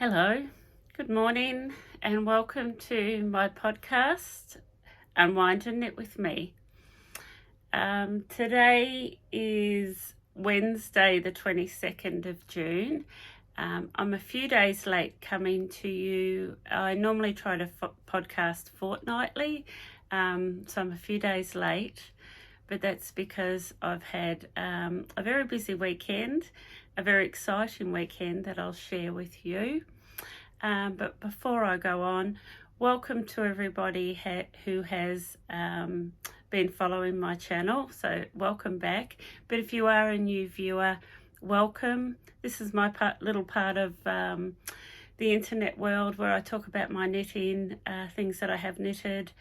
Hello, good morning, and welcome to my podcast, Unwind and Knit with me. Today is Wednesday, the 22nd of June. I'm a few days late coming to you. I normally try to podcast fortnightly, so I'm a few days late, but that's because I've had a very busy weekend, a very exciting weekend that I'll share with you. But before I go on, welcome to everybody who has been following my channel. So welcome back. But if you are a new viewer, welcome. This is my little part of the internet world where I talk about my knitting, things that I have knitted,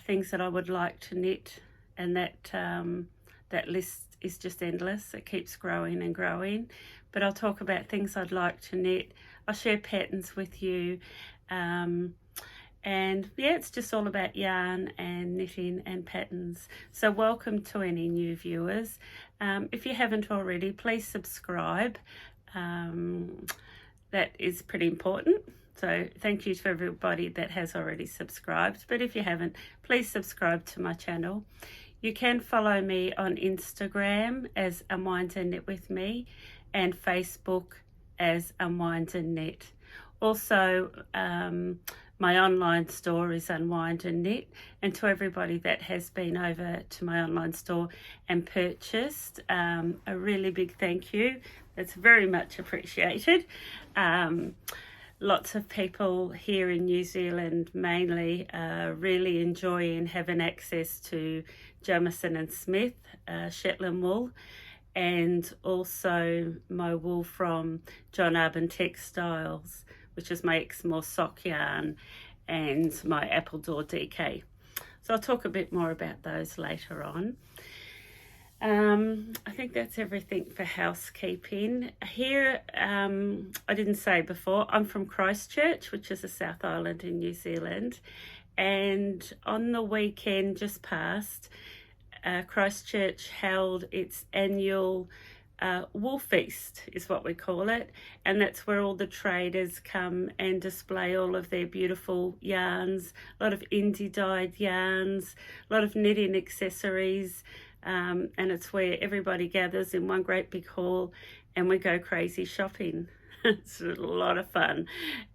things that I would like to knit, and that list is just endless. It keeps growing and growing. But I'll talk about things I'd like to knit. I'll share patterns with you. And yeah, it's just all about yarn and knitting and patterns. So welcome to any new viewers. If you haven't already, please subscribe. That is pretty important. So thank you to everybody that has already subscribed. But if you haven't, please subscribe to my channel. You can follow me on Instagram as Unwind and Knit with me, and Facebook as Unwind and Knit. Also, my online store is Unwind and Knit, and to everybody that has been over to my online store and purchased, a really big thank you. It's very much appreciated. Lots of people here in New Zealand mainly are really enjoying having access to Jamieson Smith Shetland wool, and also my wool from John Arbon Textiles, which is my Exmoor Sock yarn, and my Appledore DK. So I'll talk a bit more about those later on. I think that's everything for housekeeping. Here, I didn't say before, I'm from Christchurch, which is a South Island in New Zealand. And on the weekend just past, Christchurch held its annual wool feast, is what we call it. And that's where all the traders come and display all of their beautiful yarns, a lot of indie dyed yarns, a lot of knitting accessories. And it's where everybody gathers in one great big hall and we go crazy shopping. It's a lot of fun.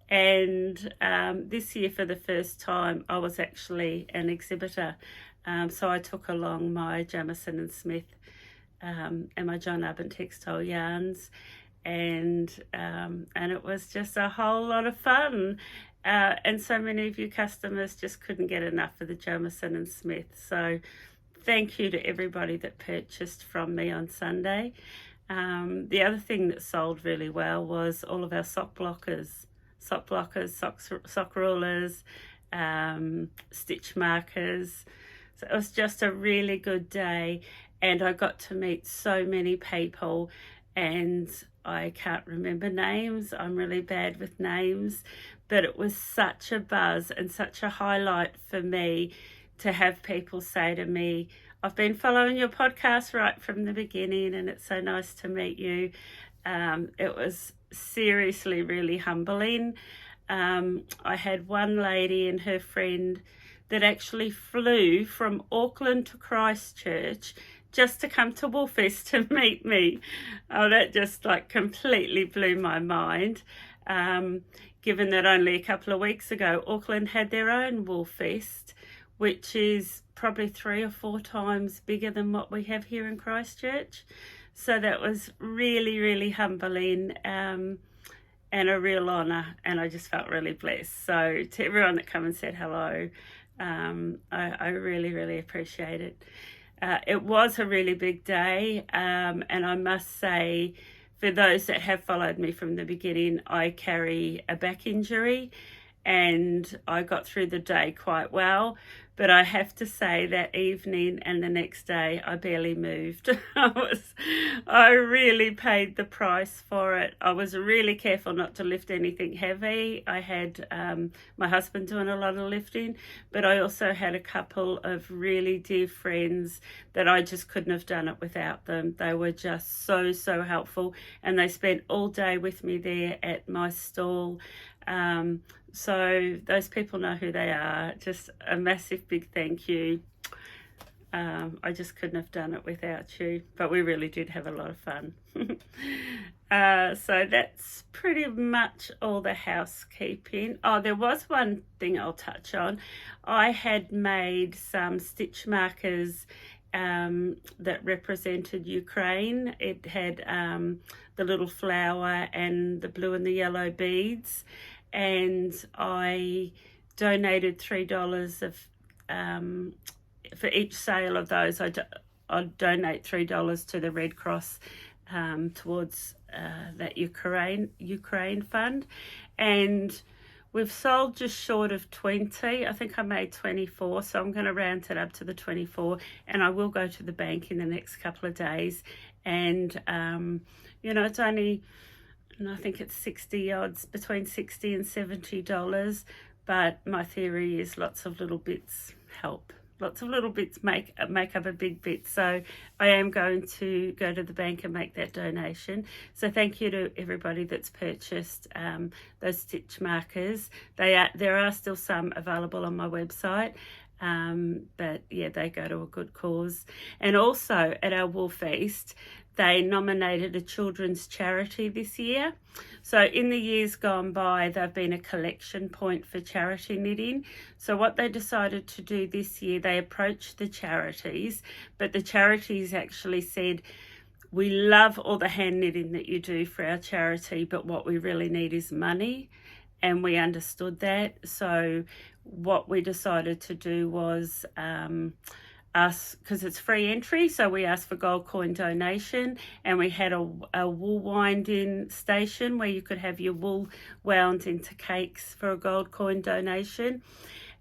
And this year, for the first time, I was actually an exhibitor. So I took along my Jamieson Smith and my John Arbon textile yarns, and it was just a whole lot of fun. And so many of you customers just couldn't get enough of the Jamieson Smith. So thank you to everybody that purchased from me on Sunday. The other thing that sold really well was all of our sock blockers, sock rulers, stitch markers. So it was just a really good day, and I got to meet so many people, and I can't remember names. I'm really bad with names, but it was such a buzz and such a highlight for me to have people say to me, I've been following your podcast right from the beginning, and it's so nice to meet you. It was seriously really humbling. I had one lady and her friend that actually flew from Auckland to Christchurch just to come to Woolfest to meet me. Oh, that just completely blew my mind. Given that only a couple of weeks ago, Auckland had their own Woolfest, which is probably 3 or 4 times bigger than what we have here in Christchurch. So that was really, really humbling, and a real honour, and I just felt really blessed. So to everyone that come and said hello, I really, really appreciate it. It was a really big day, and I must say, for those that have followed me from the beginning, I carry a back injury, and I got through the day quite well. But I have to say that evening and the next day, I barely moved. I really paid the price for it. I was really careful not to lift anything heavy. I had my husband doing a lot of lifting, but I also had a couple of really dear friends that I just couldn't have done it without them. They were just so, so helpful, and they spent all day with me there at my stall. So those people know who they are. Just a massive big thank you. I just couldn't have done it without you, but we really did have a lot of fun. So that's pretty much all the housekeeping. Oh, there was one thing I'll touch on. I had made some stitch markers that represented Ukraine. It had the little flower and the blue and the yellow beads, and I donated $3 of for each sale of those. I'd donate $3 to the Red Cross towards that Ukraine fund, and we've sold just short of 20. I think I made 24, so I'm going to round it up to the 24, and I will go to the bank in the next couple of days. And it's only, I think it's 60 odds, between $60 and $70, but my theory is lots of little bits help. Lots of little bits make up a big bit. So I am going to go to the bank and make that donation. So thank you to everybody that's purchased those stitch markers. There are still some available on my website. But yeah, they go to a good cause. And also at our Wool Feast, they nominated a children's charity this year. So in the years gone by, they've been a collection point for charity knitting. So what they decided to do this year, they approached the charities, but the charities actually said, we love all the hand knitting that you do for our charity, but what we really need is money. And we understood that. So what we decided to do was because it's free entry, so we asked for gold coin donation, and we had a wool winding station where you could have your wool wound into cakes for a gold coin donation.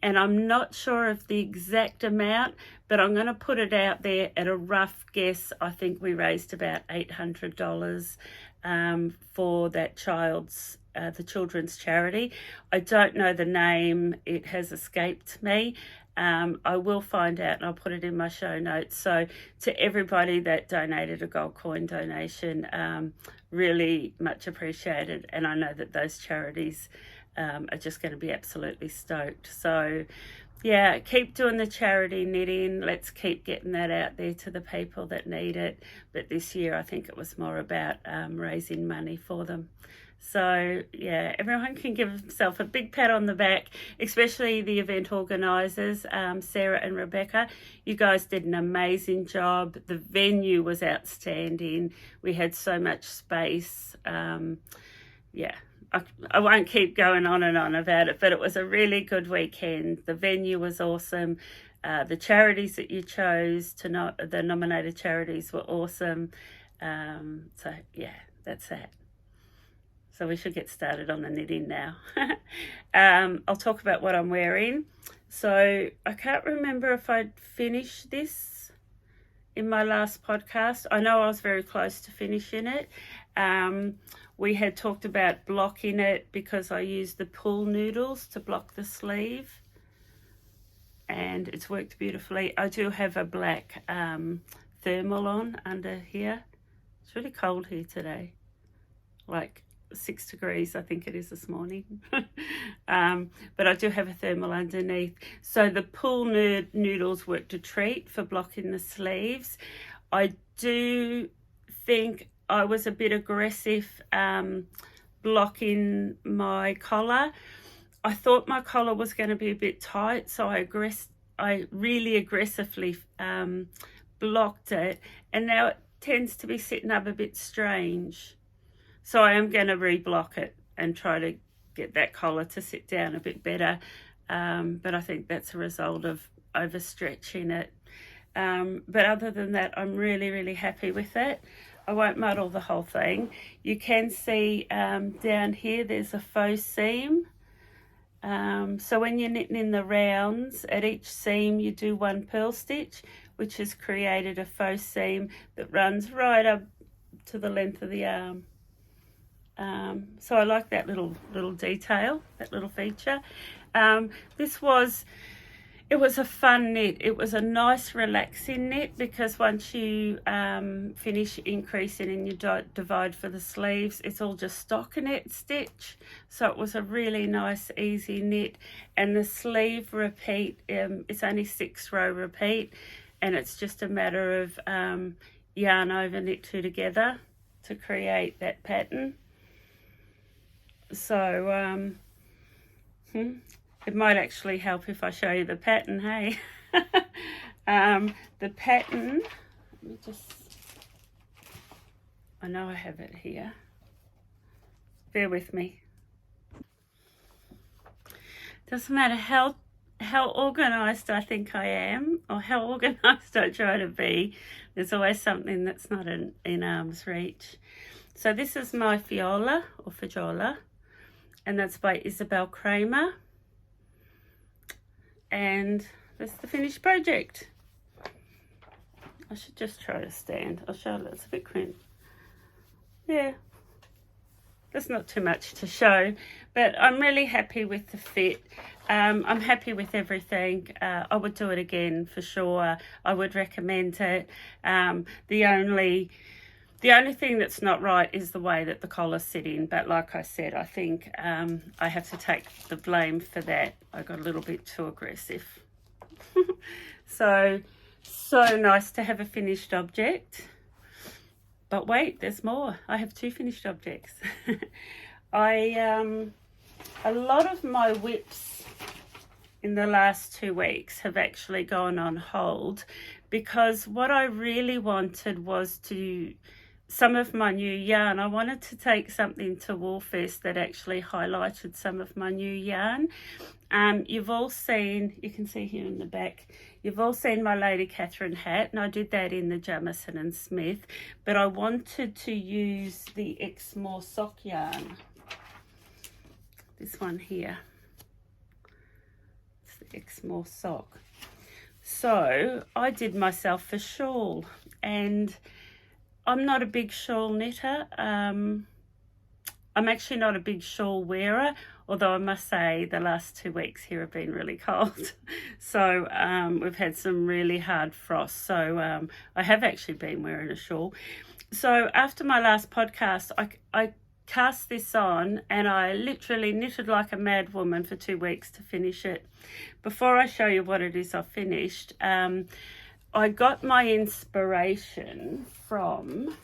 And I'm not sure of the exact amount, but I'm going to put it out there at a rough guess. I think we raised about $800 for that the children's charity. I don't know the name. It has escaped me. I will find out and I'll put it in my show notes. So to everybody that donated a gold coin donation, really much appreciated. And I know that those charities are just going to be absolutely stoked. So yeah, keep doing the charity knitting. Let's keep getting that out there to the people that need it. But this year, I think it was more about raising money for them. So yeah, everyone can give themselves a big pat on the back, especially the event organisers, Sarah and Rebecca. You guys did an amazing job. The venue was outstanding. We had so much space. Yeah, I won't keep going on and on about it, but it was a really good weekend. The venue was awesome. The charities that you chose the nominated charities were awesome. So yeah, that's that. So we should get started on the knitting now. I'll talk about what I'm wearing. So I can't remember if I'd finished this in my last podcast. I know I was very close to finishing it. We had talked about blocking it because I used the pull noodles to block the sleeve. And it's worked beautifully. I do have a black thermal on under here. It's really cold here today. Like 6 degrees, I think it is this morning. But I do have a thermal underneath. So the pull noodles worked a treat for blocking the sleeves. I do think I was a bit aggressive blocking my collar. I thought my collar was going to be a bit tight, so I really aggressively blocked it, and now it tends to be sitting up a bit strange. So I am going to reblock it and try to get that collar to sit down a bit better. But I think that's a result of overstretching it. But other than that, I'm really, really happy with it. I won't muddle the whole thing. You can see down here, there's a faux seam. So when you're knitting in the rounds, at each seam you do one purl stitch, which has created a faux seam that runs right up to the length of the arm. So I like that little detail, that little feature. It was a fun knit. It was a nice relaxing knit, because once you finish increasing and you divide for the sleeves, it's all just stockinette stitch. So it was a really nice easy knit. And the sleeve repeat, it's only 6-row repeat, and it's just a matter of yarn over, knit 2 together to create that pattern. So it might actually help if I show you the pattern, hey? The pattern, let me just, I know I have it here. Bear with me. Doesn't matter how organised I think I am, or how organised I try to be, there's always something that's not in arm's reach. So this is my Fjolla, or Fjolla, and that's by Isabell Kraemer. And that's the finished project. I should just try to stand. I'll show you, it's a bit crimped. Yeah, that's not too much to show, but I'm really happy with the fit. I'm happy with everything. I would do it again for sure. I would recommend it. The only thing that's not right is the way that the collar's sitting. But like I said, I think I have to take the blame for that. I got a little bit too aggressive. So nice to have a finished object. But wait, there's more. I have 2 finished objects. A lot of my whips in the last 2 weeks have actually gone on hold, because what I really wanted was some of my new yarn. I wanted to take something to Woolfest that actually highlighted some of my new yarn. You've all seen, you can see here in the back, you've all seen my Lady Catherine hat, and I did that in the Jamieson Smith, but I wanted to use the Exmoor Sock yarn. This one here. It's the Exmoor Sock. So I did myself a shawl, and I'm not a big shawl knitter. I'm actually not a big shawl wearer, although I must say the last 2 weeks here have been really cold. So we've had some really hard frost. So I have actually been wearing a shawl. So after my last podcast, I cast this on, and I literally knitted like a mad woman for 2 weeks to finish it. Before I show you what it is I finished, I got my inspiration from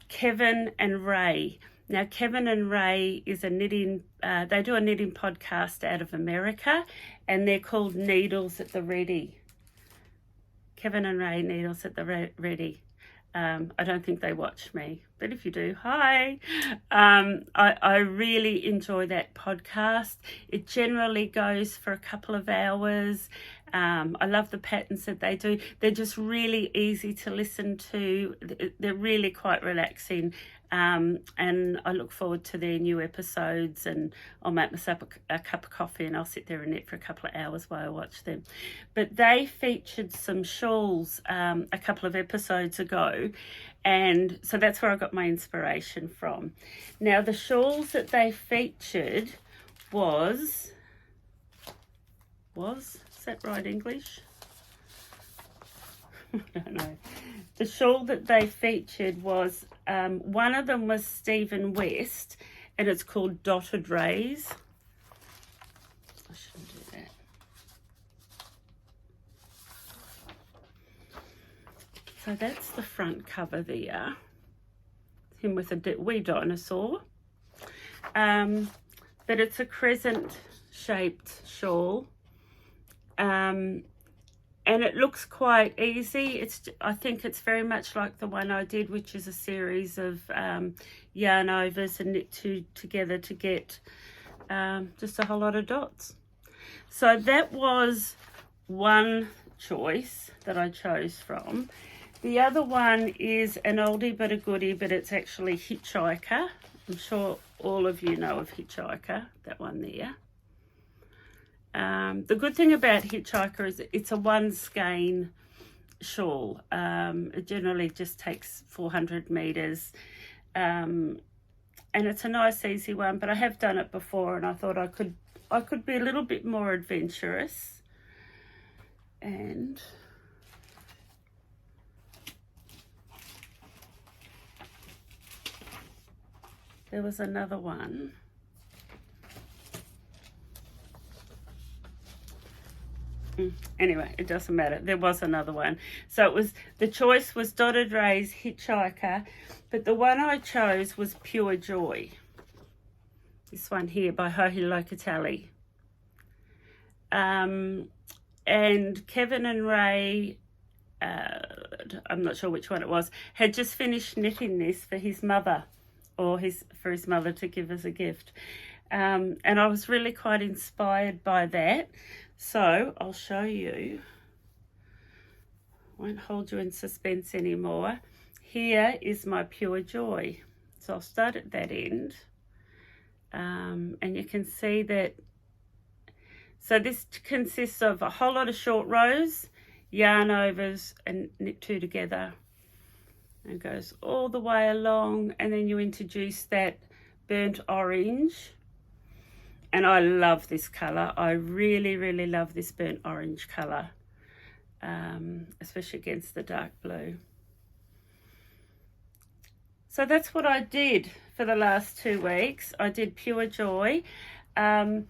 Kevin and Ray. Now, Kevin and Ray is a knitting, they do a knitting podcast out of America, and they're called Needles at the Ready. Kevin and Ray, Needles at the Ready. I don't think they watch me, but if you do, hi. I really enjoy that podcast. It generally goes for a couple of hours. I love the patterns that they do. They're just really easy to listen to. They're really quite relaxing. And I look forward to their new episodes, and I'll make myself a cup of coffee and I'll sit there and knit for a couple of hours while I watch them. But they featured some shawls a couple of episodes ago, and so that's where I got my inspiration from. Now, the shawls that they featured was is that right English? I don't know. The shawl that they featured was, one of them was Stephen West, and it's called Dotted Rays. I shouldn't do that. So that's the front cover there. Him with a wee dinosaur. But it's a crescent-shaped shawl. And it looks quite easy. I think it's very much like the one I did, which is a series of yarn overs and knit 2 together to get just a whole lot of dots. So that was one choice that I chose from. The other one is an oldie but a goodie, but it's actually Hitchhiker. I'm sure all of you know of Hitchhiker, that one there. The good thing about Hitchhiker is it's a one skein shawl. It generally just takes 400 meters, and it's a nice easy one, but I have done it before and I thought I could be a little bit more adventurous. And there was another one. Anyway, it doesn't matter. There was another one. So it was, the choice was Dotted Rays Hitchhiker, but the one I chose was Pure Joy. This one here by Locatelli. And Kevin and Ray, I'm not sure which one it was, had just finished knitting this for his mother, or for his mother to give as a gift. And I was really quite inspired by that. So I'll show you. Won't hold you in suspense anymore. Here is my Pure Joy. So I'll start at that end. And you can see that. So this consists of a whole lot of short rows, yarn overs, and knit two together. And goes all the way along, and then you introduce that burnt orange. And I love this colour. I really, really love this burnt orange colour, especially against the dark blue. So that's what I did for the last 2 weeks. I did Pure Joy, and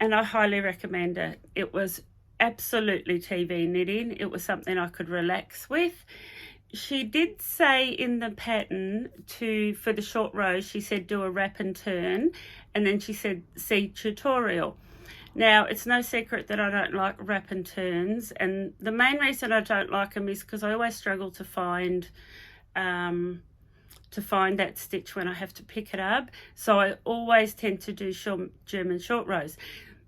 I highly recommend it. It was absolutely TV knitting. It was something I could relax with. She did say in the pattern for the short rows, she said do a wrap and turn, and then she said see tutorial. Now, it's no secret that I don't like wrap and turns, and the main reason I don't like them is because I always struggle to find that stitch when I have to pick it up. So I always tend to do German short rows.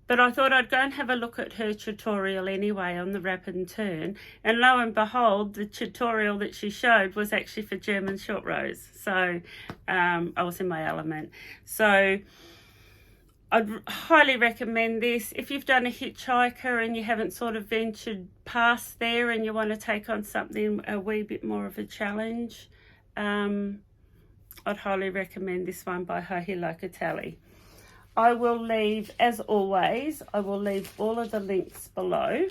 But I thought I'd go and have a look at her tutorial anyway on the wrap and turn. And lo and behold, the tutorial that she showed was actually for German short rows. So I was in my element. So I'd highly recommend this. If you've done a Hitchhiker and you haven't sort of ventured past there and you want to take on something a wee bit more of a challenge, I'd highly recommend this one by Locatelli. I will leave, as always, I will leave all of the links below.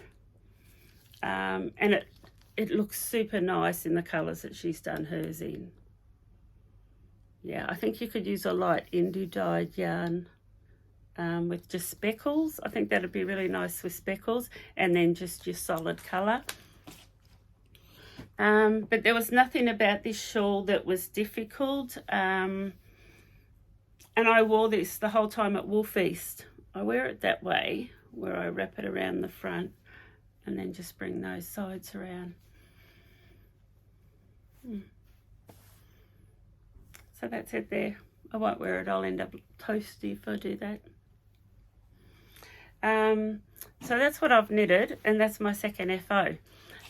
And it looks super nice in the colours that she's done hers in. Yeah, I think you could use a light Indu dyed yarn with just speckles. I think that'd be really nice with speckles, and then just your solid colour. But there was nothing about this shawl that was difficult. And I wore this the whole time at Wool Feast. I wear it that way, where I wrap it around the front and then just bring those sides around. So that's it there. I won't wear it. I'll end up toasty if I do that. So that's what I've knitted, and that's my second FO.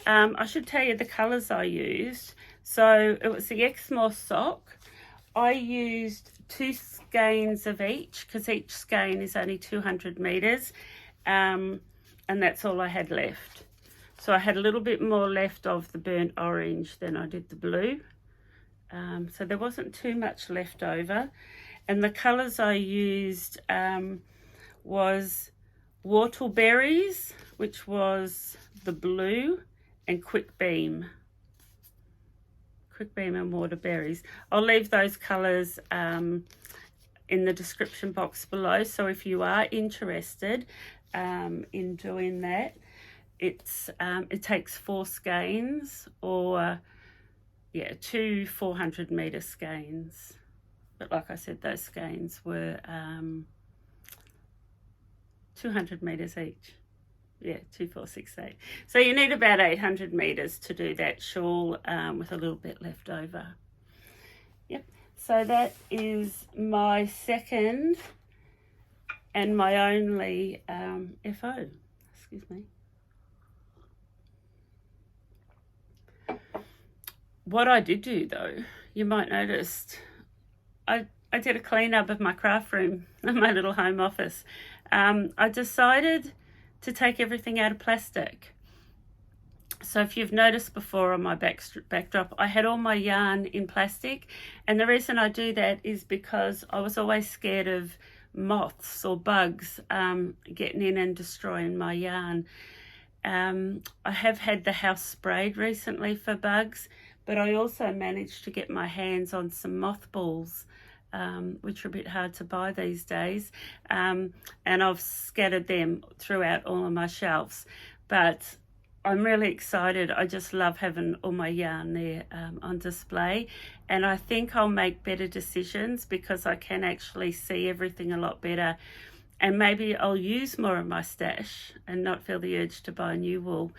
I should tell you the colours I used. So it was the Exmoor Sock. I used 2 skeins of each, because each skein is only 200 meters, and that's all I had left. So I had a little bit more left of the burnt orange than I did the blue, so there wasn't too much left over. And the colors I used was Whortleberries, which was the blue, and Quickbeam and Whortleberries. I'll leave those colours in the description box below, so if you are interested in doing that, it takes 4 skeins, or 2 400 meter skeins. But like I said, those skeins were 200 meters each. 2, 4, 6, 8. So you need about 800 meters to do that shawl with a little bit left over. Yep. So that is my second and my only FO. Excuse me. What I did do though, you might notice, I did a clean up of my craft room, my little home office. I decided to take everything out of plastic. So if you've noticed before on my backdrop, I had all my yarn in plastic, and the reason I do that is because I was always scared of moths or bugs getting in and destroying my yarn. I have had the house sprayed recently for bugs, but I also managed to get my hands on some mothballs, which are a bit hard to buy these days, and I've scattered them throughout all of my shelves. But I'm really excited. I just love having all my yarn there on display, and I think I'll make better decisions because I can actually see everything a lot better, and maybe I'll use more of my stash and not feel the urge to buy new wool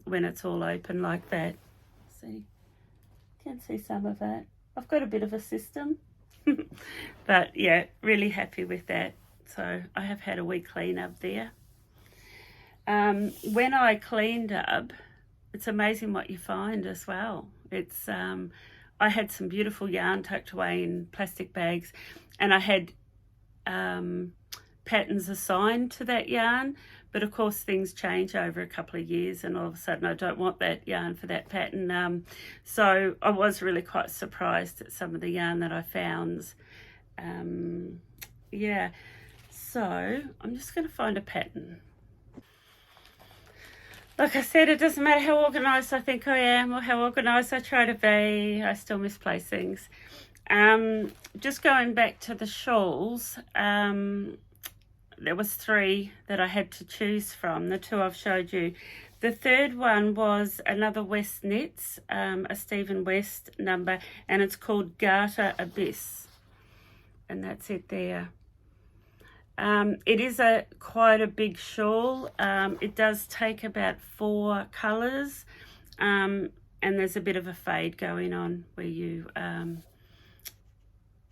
when it's all open like that. See, can see some of that. I've got a bit of a system, but yeah, really happy with that. So I have had a wee clean up there. When I cleaned up, it's amazing what you find as well. It's I had some beautiful yarn tucked away in plastic bags, and I had patterns assigned to that yarn, but of course things change over a couple of years, and all of a sudden I don't want that yarn for that pattern. So I was really quite surprised at some of the yarn that I found. Yeah, so I'm just going to find a pattern. Like I said, it doesn't matter how organised I think I am or how organised I try to be, I still misplace things. Just going back to the shawls, there was 3 that I had to choose from, the 2 I've showed you. The third one was another West Knits, a Stephen West number, and it's called Garter Abyss. And that's it there. It is quite a big shawl. It does take about 4 colours, and there's a bit of a fade going on where you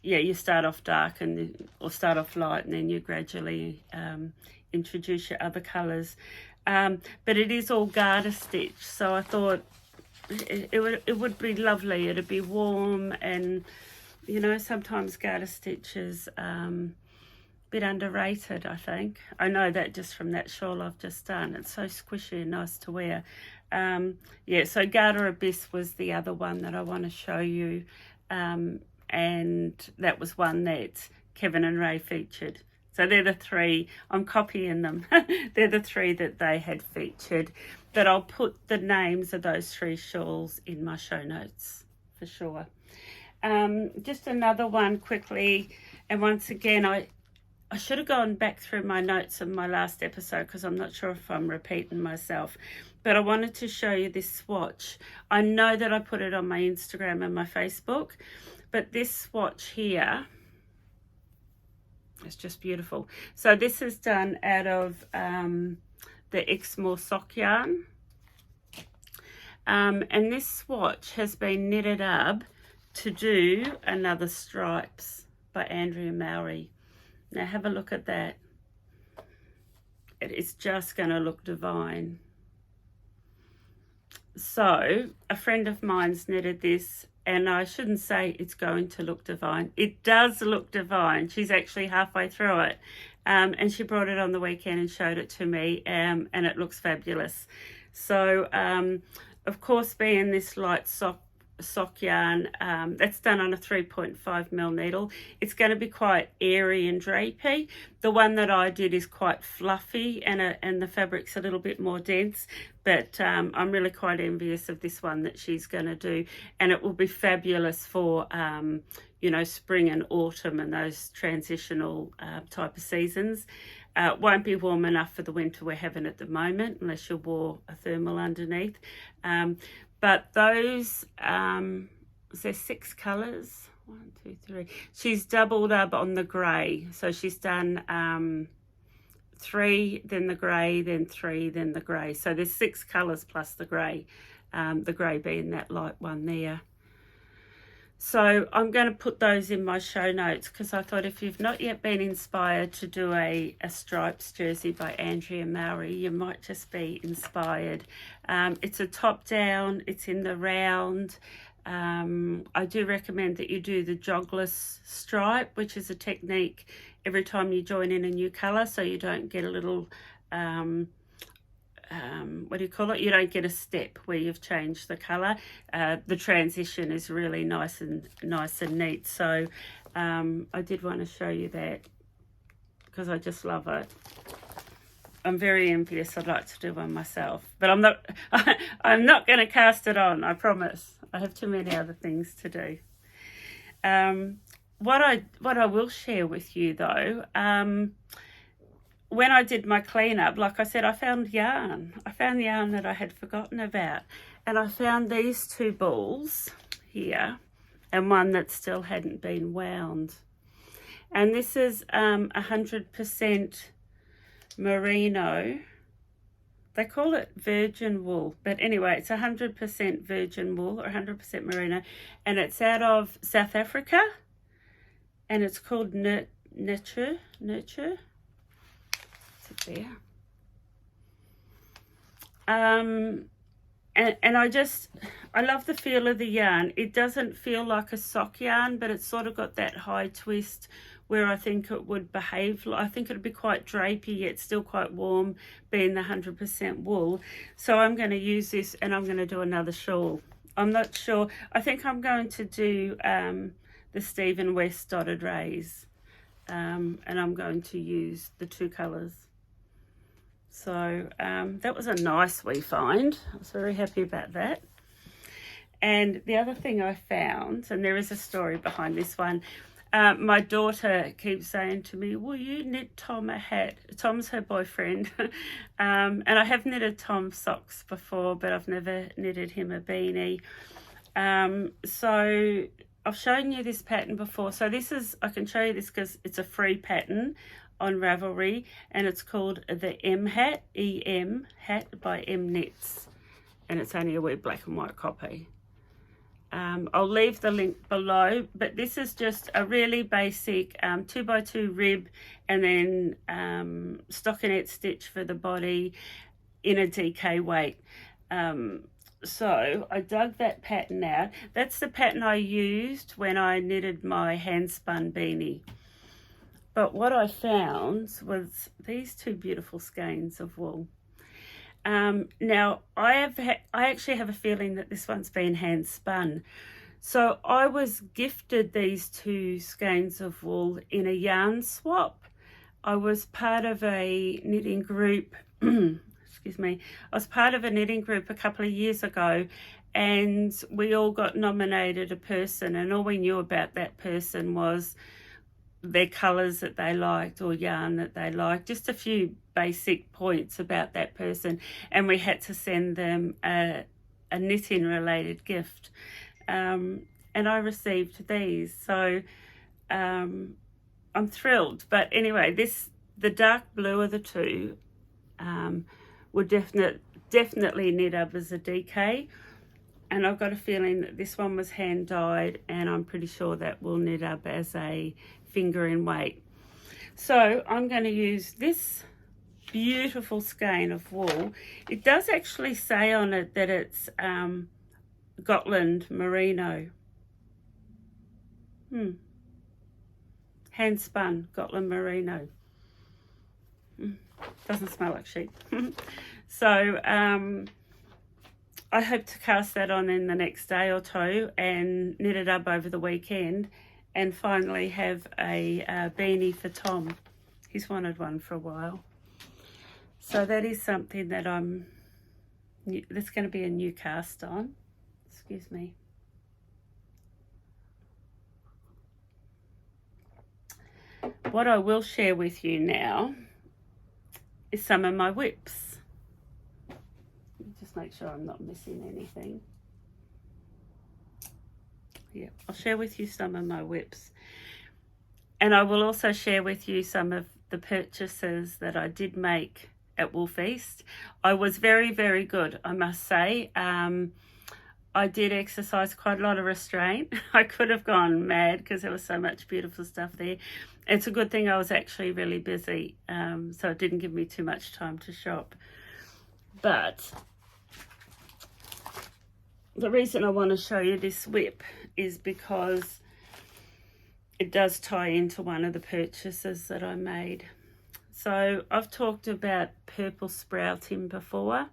you start off dark or start off light, and then you gradually introduce your other colours. But it is all garter stitch, so I thought it would be lovely. It'd be warm, and you know, sometimes garter stitch is bit underrated, I think. I know that just from that shawl I've just done. It's so squishy and nice to wear. Yeah, so Garter Abyss was the other one that I want to show you, and that was one that Kevin and Ray featured. So they're the 3, I'm copying them. They're the 3 that they had featured, but I'll put the names of those 3 shawls in my show notes for sure. Just another one quickly, and once again I should have gone back through my notes of my last episode because I'm not sure if I'm repeating myself, but I wanted to show you this swatch. I know that I put it on my Instagram and my Facebook, but this swatch here, it's just beautiful. So this is done out of the Exmoor Sock yarn, and this swatch has been knitted up to do another Stripes by Andrea Mowry. Now have a look at that. It is just going to look divine. So a friend of mine's knitted this, and I shouldn't say it's going to look divine. It does look divine. She's actually halfway through it, and she brought it on the weekend and showed it to me, and it looks fabulous. So of course, being this light sock yarn, that's done on a 3.5mm needle, it's going to be quite airy and drapey. The one that I did is quite fluffy, and the fabric's a little bit more dense, but I'm really quite envious of this one that she's going to do, and it will be fabulous for you know, spring and autumn and those transitional type of seasons. It won't be warm enough for the winter we're having at the moment unless you wore a thermal underneath. But those, there's 6 colours. 1, 2, 3. She's doubled up on the grey. So she's done 3, then the grey, then 3, then the grey. So there's 6 colours plus the grey being that light one there. So I'm going to put those in my show notes because I thought if you've not yet been inspired to do a Stripes jersey by Andrea Mowry, you might just be inspired. It's a top down, it's in the round, I do recommend that you do the jogless stripe, which is a technique every time you join in a new colour, so you don't get a little, what do you call it? You don't get a step where you've changed the colour. The transition is really nice and neat. So I did want to show you that because I just love it. I'm very envious. I'd like to do one myself, but I'm not. I'm not going to cast it on. I promise. I have too many other things to do. What I will share with you though, when I did my cleanup, like I said, I found yarn. I found yarn that I had forgotten about, and I found these two balls here, and one that still hadn't been wound. And this is 100% merino. They call it virgin wool, but anyway, it's 100% virgin wool or 100% merino, and it's out of South Africa, and it's called Nurture. Is it there? And I love the feel of the yarn. It doesn't feel like a sock yarn, but it's sort of got that high twist where I think it would behave. I think it would be quite drapey yet still quite warm, being the 100% wool. So I'm going to use this, and I'm going to do another shawl. I'm not sure. I think I'm going to do the Stephen West dotted rays, and I'm going to use the two colours. So that was a nice wee find. I was very happy about that. And the other thing I found, and there is a story behind this one, my daughter keeps saying to me, will you knit Tom a hat? Tom's her boyfriend. And I have knitted Tom socks before, but I've never knitted him a beanie. So I've shown you this pattern before. So this is, I can show you this because it's a free pattern on Ravelry, and it's called the M hat, EM hat by M Knits, and it's only a wee black and white copy. I'll leave the link below, but this is just a really basic 2x2 rib, and then stockinette stitch for the body in a DK weight. So I dug that pattern out. That's the pattern I used when I knitted my hand spun beanie. But what I found was these two beautiful skeins of wool. Now, I actually have a feeling that this one's been hand spun. So I was gifted these two skeins of wool in a yarn swap. I was part of a knitting group, excuse me, I was part of a knitting group a couple of years ago, and we all got nominated a person, and all we knew about that person was their colours that they liked or yarn that they liked, just a few basic points about that person, and we had to send them a knitting related gift, and I received these, so I'm thrilled. But anyway, the dark blue of the two would definitely knit up as a DK, and I've got a feeling that this one was hand dyed, and I'm pretty sure that will knit up as a finger in weight. So I'm going to use this beautiful skein of wool. It does actually say on it that it's Gotland merino. Hand spun Gotland merino. Doesn't smell like sheep. So I hope to cast that on in the next day or two and knit it up over the weekend, and finally have a beanie for Tom. He's wanted one for a while. So that is something that that's going to be a new cast on. Excuse me. What I will share with you now is some of my whips. Just make sure I'm not missing anything. Yeah, I'll share with you some of my whips, and I will also share with you some of the purchases that I did make at Wool Feast. I was very, very good, I must say. I did exercise quite a lot of restraint. I could have gone mad because there was so much beautiful stuff there. It's a good thing I was actually really busy, so it didn't give me too much time to shop. But the reason I want to show you this whip is because it does tie into one of the purchases that I made. So I've talked about purple sprouting before.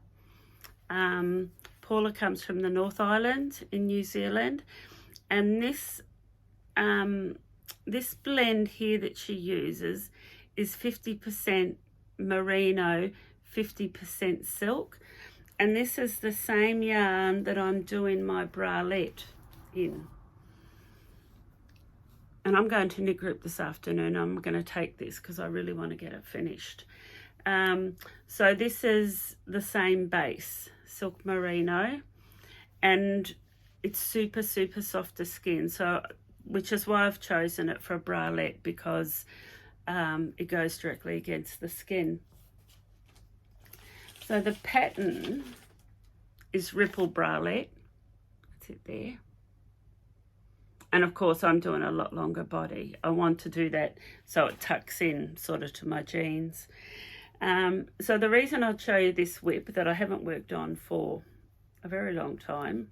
Paula comes from the North Island in New Zealand, and this blend here that she uses is 50% merino, 50% silk, and this is the same yarn that I'm doing my bralette in. And I'm going to knit group this afternoon. I'm going to take this because I really want to get it finished. So this is the same base, silk merino, and it's super, super soft to skin. So, which is why I've chosen it for a bralette, because it goes directly against the skin. So the pattern is ripple bralette. That's it there. And of course, I'm doing a lot longer body. I want to do that so it tucks in sort of to my jeans. So the reason I'll show you this whip that I haven't worked on for a very long time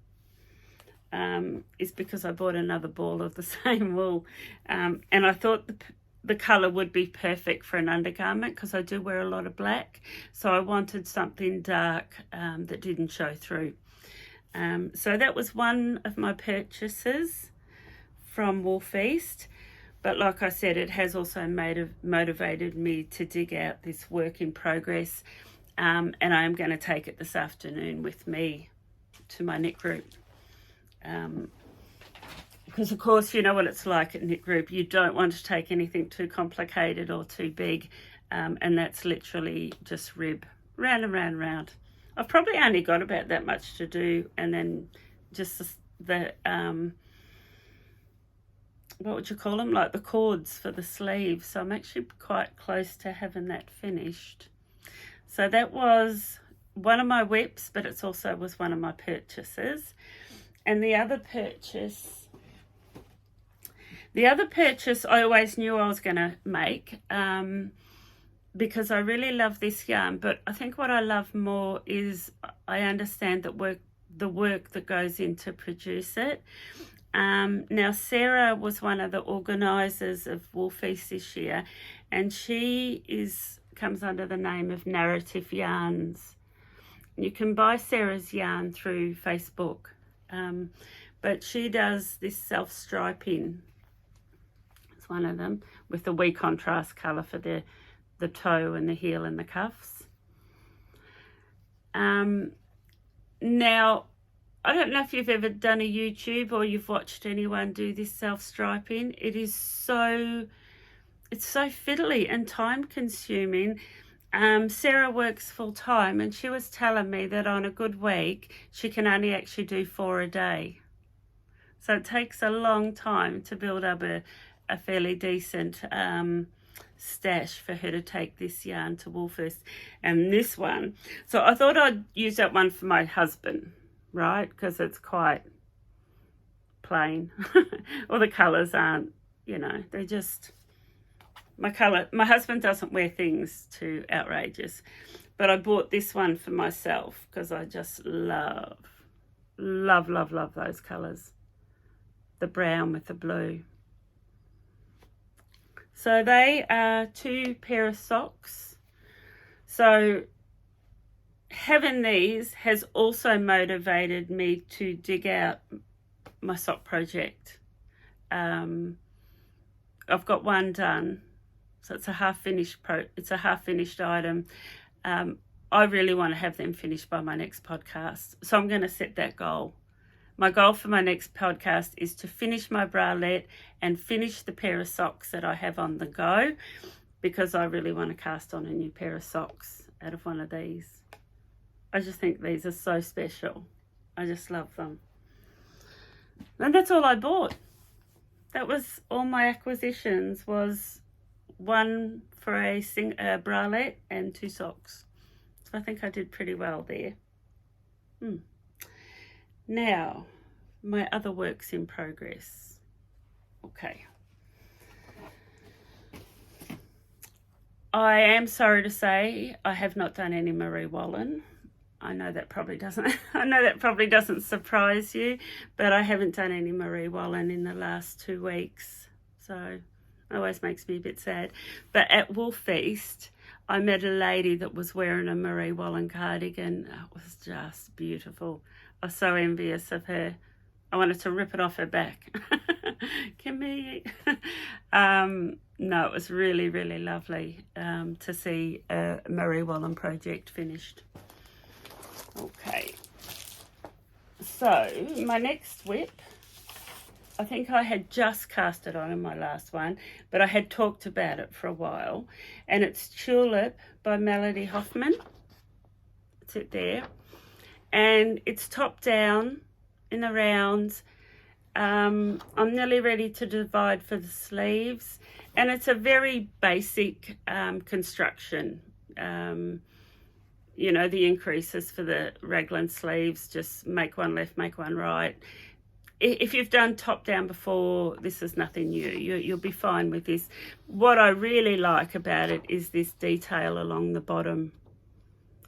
is because I bought another ball of the same wool. And I thought the colour would be perfect for an undergarment because I do wear a lot of black. So I wanted something dark that didn't show through. So that was one of my purchases from Wool Feast, but like I said, it has also motivated me to dig out this work in progress, and I am going to take it this afternoon with me to my knit group, because of course you know what it's like at knit group. You don't want to take anything too complicated or too big, and that's literally just rib round and round and round. I've probably only got about that much to do, and then just the what would you call them, like the cords for the sleeves. So I'm actually quite close to having that finished. So that was one of my whips, but it's also was one of my purchases. And the other purchase I always knew I was going to make, because I really love this yarn, but I think what I love more is I understand that the work that goes into produce it. Now Sarah was one of the organisers of Wool Feast this year, and she comes under the name of Narrative Yarns. You can buy Sarah's yarn through Facebook, but she does this self-striping. It's one of them with the wee contrast colour for the toe and the heel and the cuffs. Now, I don't know if you've ever done a YouTube or you've watched anyone do this self-striping. It's so fiddly and time consuming. Sarah works full time, and she was telling me that on a good week, she can only actually do 4 a day. So it takes a long time to build up a fairly decent stash for her to take this yarn to Wool Feast. And this one, so I thought I'd use that one for my husband, right? Because it's quite plain. Or the colours aren't, they're just, my husband doesn't wear things too outrageous, but I bought this one for myself because I just love those colours. The brown with the blue. So they are 2 pair of socks. So having these has also motivated me to dig out my sock project. I've got one done, so it's a half finished item. I really want to have them finished by my next podcast, so I'm going to set that goal. My goal for my next podcast is to finish my bralette and finish the pair of socks that I have on the go, because I really want to cast on a new pair of socks out of one of these. I just think these are so special. I just love them. And that's all I bought. That was all my acquisitions, was one for a bralette and 2 socks. So I think I did pretty well there. Now, my other works in progress. Okay. I am sorry to say I have not done any Marie Wallen. I know that probably doesn't surprise you, but I haven't done any Marie Wallen in the last 2 weeks, so it always makes me a bit sad. But at Wool Feast, I met a lady that was wearing a Marie Wallen cardigan. It was just beautiful. I was so envious of her. I wanted to rip it off her back. Come here. No, it was really, really lovely to see a Marie Wallen project finished. Okay. So, my next whip, I think I had just cast it on in my last one, but I had talked about it for a while. And it's Tulip by Melody Hoffmann. It's it there. And it's top down in the rounds. I'm nearly ready to divide for the sleeves. And it's a very basic construction. You know, the increases for the raglan sleeves, just make one left, make one right. If you've done top down before, this is nothing new. You'll be fine with this. What I really like about it is this detail along the bottom.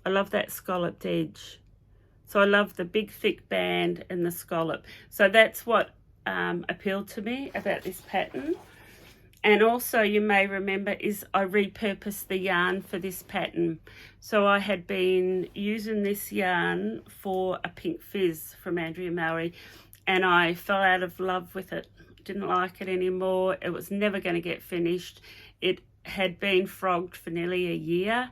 I love that scalloped edge. So I love the big thick band and the scallop. So that's what appealed to me about this pattern. And also, you may remember, is I repurposed the yarn for this pattern. So I had been using this yarn for a pink fizz from Andrea Mowry, and I fell out of love with it. Didn't like it anymore. It was never going to get finished. It had been frogged for nearly a year.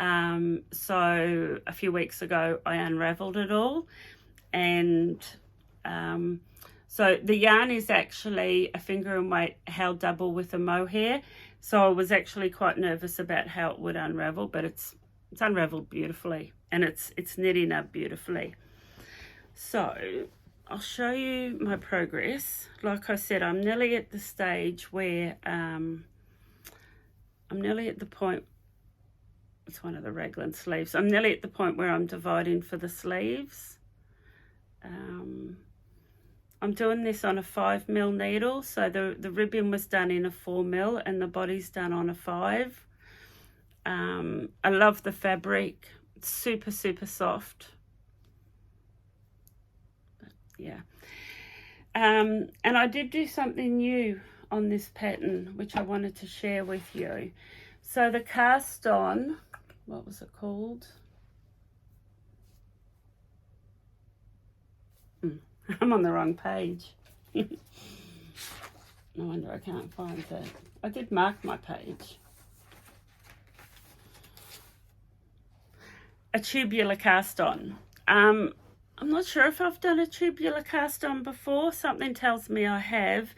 So a few weeks ago, I unraveled it all. And so the yarn is actually a finger and weight held double with a mohair. So I was actually quite nervous about how it would unravel, but it's unraveled beautifully, and it's knitting up beautifully. So I'll show you my progress. Like I said, I'm nearly at the stage where I'm nearly at the point, it's one of the raglan sleeves. I'm nearly at the point where I'm dividing for the sleeves. I'm doing this on a 5mm needle, so the ribbon was done in a 4mm and the body's done on a 5. I love the fabric. It's super, super soft. But, yeah. And I did do something new on this pattern, which I wanted to share with you. So the cast on, what was it called? I'm on the wrong page. No wonder I can't find that. I did mark my page. A tubular cast on. I'm not sure if I've done a tubular cast on before. Something tells me I have,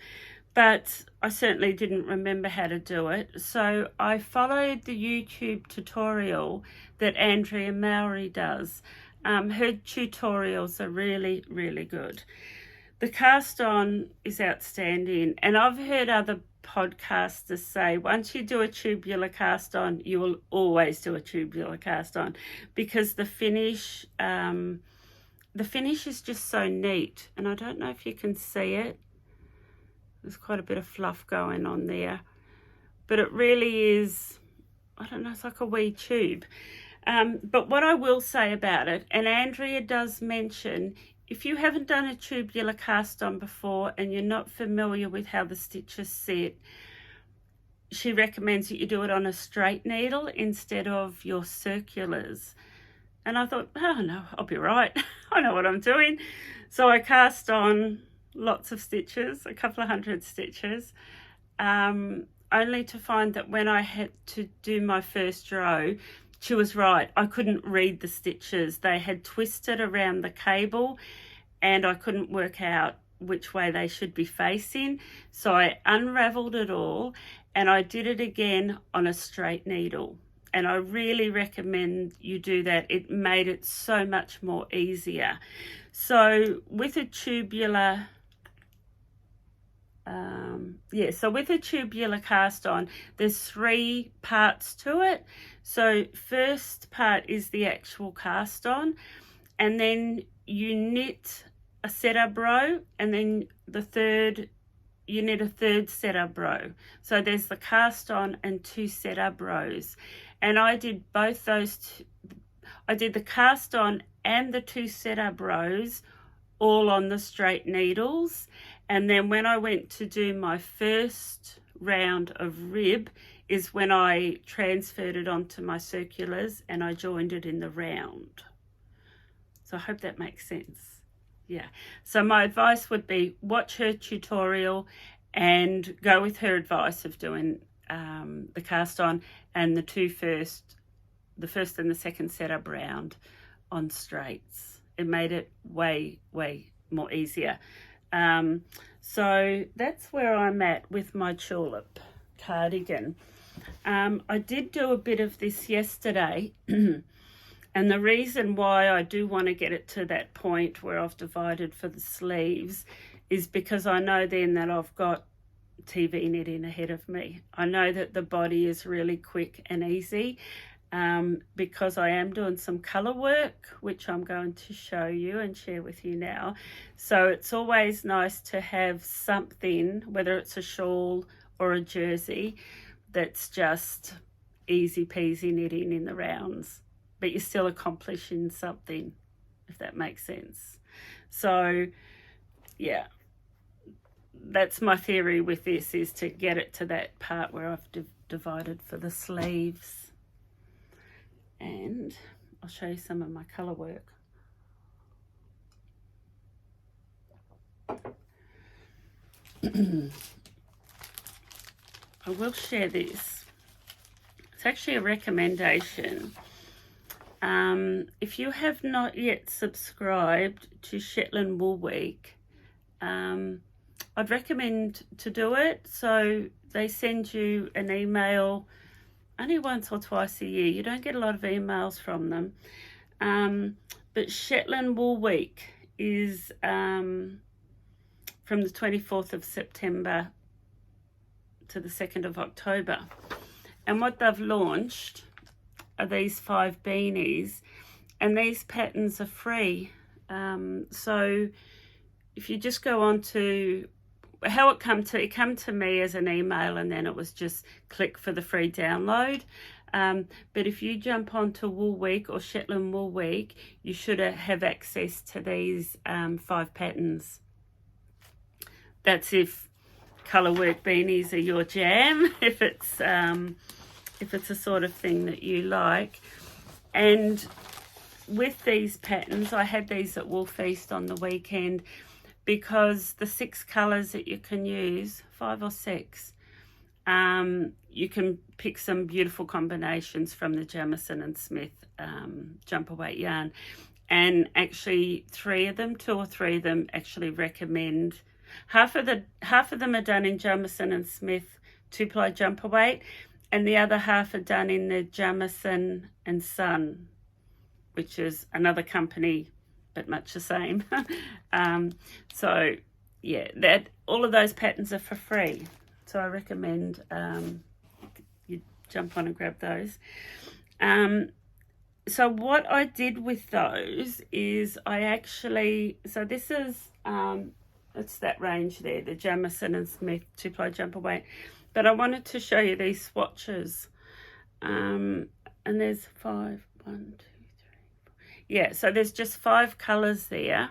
but I certainly didn't remember how to do it. So I followed the YouTube tutorial that Andrea Mowry does. Her tutorials are really, really good. The cast on is outstanding, and I've heard other podcasters say once you do a tubular cast on, you will always do a tubular cast on, because the finish is just so neat. And I don't know if you can see it. There's quite a bit of fluff going on there, but it really is, I don't know, it's like a wee tube. But what I will say about it, and Andrea does mention, if you haven't done a tubular cast on before and you're not familiar with how the stitches sit, she recommends that you do it on a straight needle instead of your circulars. And I thought, oh no, I'll be right. I know what I'm doing. So I cast on lots of stitches, a couple of hundred stitches, only to find that when I had to do my first row, she was right. I couldn't read the stitches. They had twisted around the cable and I couldn't work out which way they should be facing. So I unraveled it all and I did it again on a straight needle. And I really recommend you do that. It made it so much more easier. So with a tubular with a tubular cast on, there's 3 parts to it. So first part is the actual cast on, and then you knit a setup row, and then you knit a third setup row. So there's the cast on and 2 setup rows. And I did both those I did the cast on and the 2 setup rows all on the straight needles. And then when I went to do my first round of rib is when I transferred it onto my circulars and I joined it in the round. So I hope that makes sense. Yeah. So my advice would be watch her tutorial and go with her advice of doing the cast on and the first and the second setup round on straights. It made it way more easier. So that's where I'm at with my Tulip cardigan. I did do a bit of this yesterday and the reason why I do want to get it to that point where I've divided for the sleeves is because I know then that I've got TV knitting ahead of me. I know that the body is really quick and easy because I am doing some colour work, which I'm going to show you and share with you now. So it's always nice to have something, whether it's a shawl or a jersey, that's just easy peasy knitting in the rounds, but you're still accomplishing something, if that makes sense. So yeah, that's my theory with this, is to get it to that part where I've divided for the sleeves. And I'll show you some of my colour work. I will share this. It's actually a recommendation. If you have not yet subscribed to Shetland Wool Week, I'd recommend to do it. So they send you an email only once or twice a year. You don't get a lot of emails from them. But Shetland Wool Week is from the 24th of September to the 2nd of October. And what they've launched are these 5 beanies, and these patterns are free. So if you just go on to how it come to me as an email, and then it was just click for the free download. But if you jump onto Wool Week or Shetland Wool Week, you should have access to these 5 patterns. That's if colour work beanies are your jam, if it's a sort of thing that you like. And with these patterns, I had these at Wool Feast on the weekend, because the 6 colours that you can use, 5 or 6, you can pick some beautiful combinations from the Jamieson Smith jumper weight yarn. And actually 2 or 3 of them actually recommend, half of them are done in Jamieson Smith 2-ply jumper weight, and the other half are done in the Jamieson and Son, which is another company but much the same. So yeah, that all of those patterns are for free, so I recommend you jump on and grab those. So what I did with those is this is it's that range there, the Jamieson Smith 2-ply jumper weight, but I wanted to show you these swatches, and there's 5, 1, 2, 3, 4. Yeah, so there's just 5 colours there.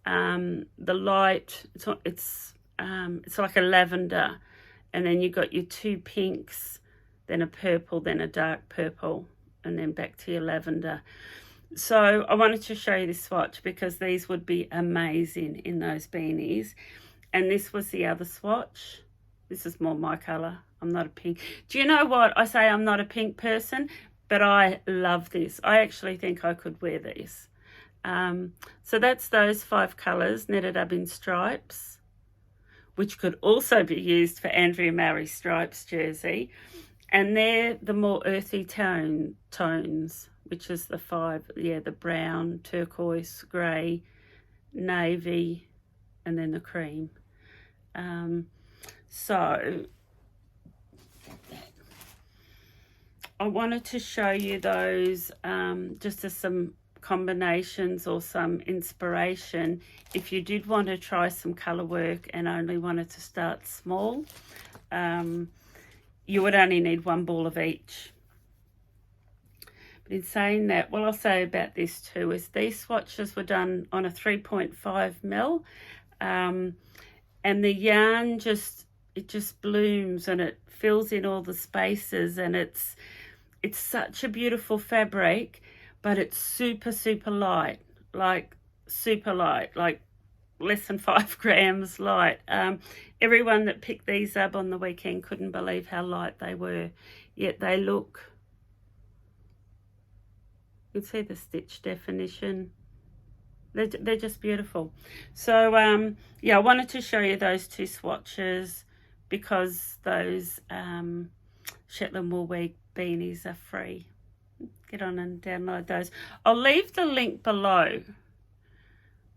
The light, it's like a lavender, and then you've got your 2 pinks, then a purple, then a dark purple, and then back to your lavender. So I wanted to show you this swatch because these would be amazing in those beanies. And this was the other swatch. This is more my colour. I'm not a pink. Do you know what? I say I'm not a pink person, but I love this. I actually think I could wear these. So that's those 5 colours knitted up in stripes, which could also be used for Andrea Mowry stripes jersey. And they're the more earthy tones, which is the 5, the brown, turquoise, grey, navy, and then the cream. So I wanted to show you those just as some combinations or some inspiration if you did want to try some colour work and only wanted to start small. You would only need 1 ball of each. But in saying that, what I'll say about this too is these swatches were done on a 3.5 mil, and the yarn just blooms and it fills in all the spaces, and it's such a beautiful fabric, but it's super light, like super light, like less than 5 grams light. Everyone that picked these up on the weekend couldn't believe how light they were, yet they look, you can see the stitch definition. They're just beautiful. So yeah, I wanted to show you those 2 swatches because those Shetland wool weave beanies are free. Get on and download those. I'll leave the link below.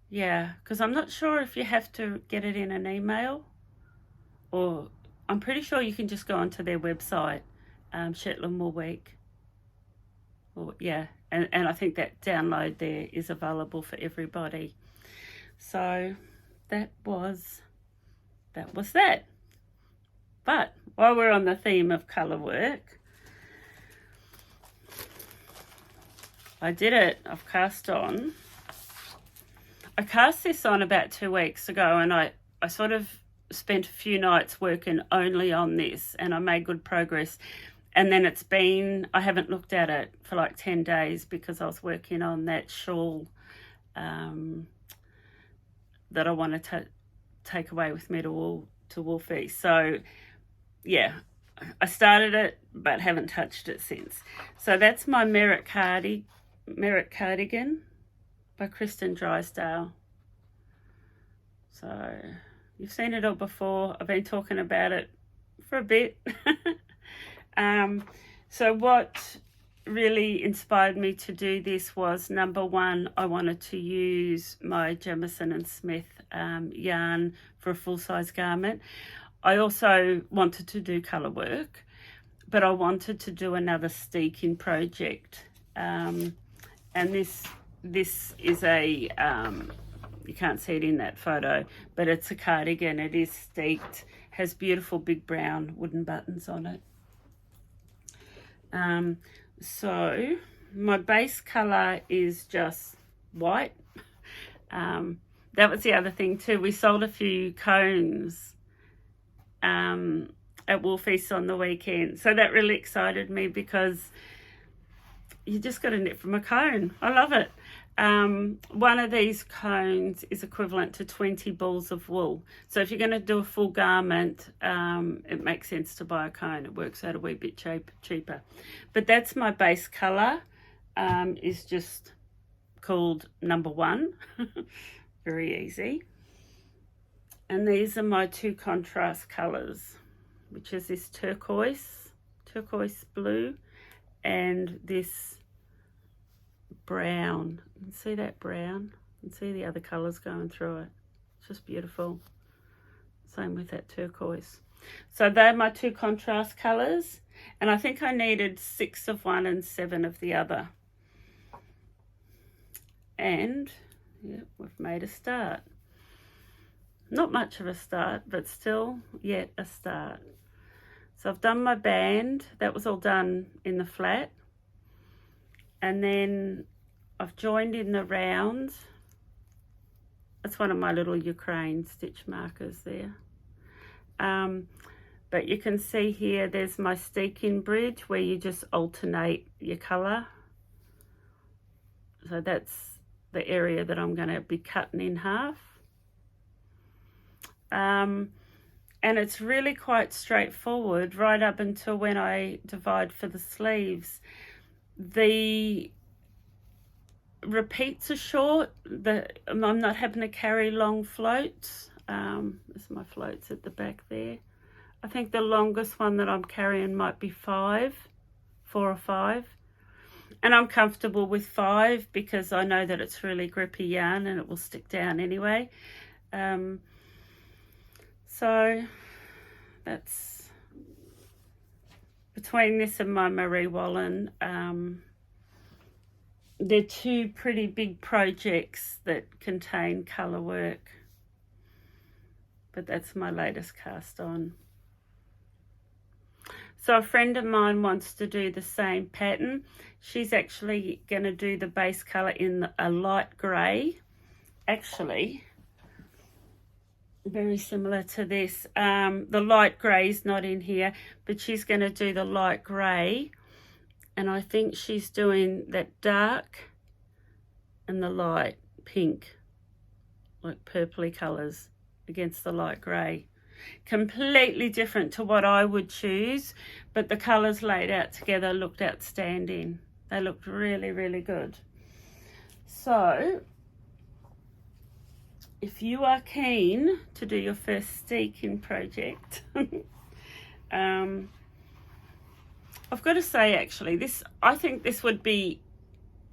Yeah, because I'm not sure if you have to get it in an email, or I'm pretty sure you can just go onto their website, Shetland wool week. Or, yeah, and I think that download there is available for everybody. So that was that. But while we're on the theme of colour work, I did it. I've cast on. I cast this on about 2 weeks ago, and I sort of spent a few nights working only on this, and I made good progress. And then it's been, I haven't looked at it for like 10 days because I was working on that shawl that I want to take away with me to Wolfie. So yeah, I started it but haven't touched it since. So that's my Marit Cardigan by Kristin Drysdale. So you've seen it all before. I've been talking about it for a bit. So what really inspired me to do this was, number one, I wanted to use my Jamieson Smith yarn for a full-size garment. I also wanted to do colour work, but I wanted to do another steeking project. And this is a, you can't see it in that photo, but it's a cardigan. It is steeked, has beautiful big brown wooden buttons on it. So my base colour is just white. That was the other thing too. We sold a few cones at Wolfies on the weekend. So that really excited me because you just got to knit from a cone. I love it. One of these cones is equivalent to 20 balls of wool. So if you're going to do a full garment, it makes sense to buy a cone. It works out a wee bit cheaper. But that's my base colour, is just called number 1. Very easy. And these are my 2 contrast colours, which is this turquoise blue, and this brown. You can see that brown. You can see the other colours going through it. It's just beautiful. Same with that turquoise. So they're my 2 contrast colours, and I think I needed 6 of one and 7 of the other. And yeah, we've made a start. Not much of a start, but still yet a start. So I've done my band. That was all done in the flat. And then I've joined in the rounds. That's one of my little Ukraine stitch markers there. But you can see here there's my steeking bridge where you just alternate your colour. So that's the area that I'm going to be cutting in half. And it's really quite straightforward right up until when I divide for the sleeves. The repeats are short. I'm not having to carry long floats. There's my floats at the back there. I think the longest one that I'm carrying might be 4 or 5. And I'm comfortable with 5 because I know that it's really grippy yarn and it will stick down anyway. So that's between this and my Marie Wallen. They're 2 pretty big projects that contain colour work. But that's my latest cast on. So a friend of mine wants to do the same pattern. She's actually going to do the base colour in a light grey. Actually, very similar to this. The light grey is not in here, but she's going to do the light grey. And I think she's doing that dark and the light pink, like purpley colours against the light grey. Completely different to what I would choose, but the colours laid out together looked outstanding. They looked really, really good. So if you are keen to do your first steeking project, I've got to say, actually, I think this would be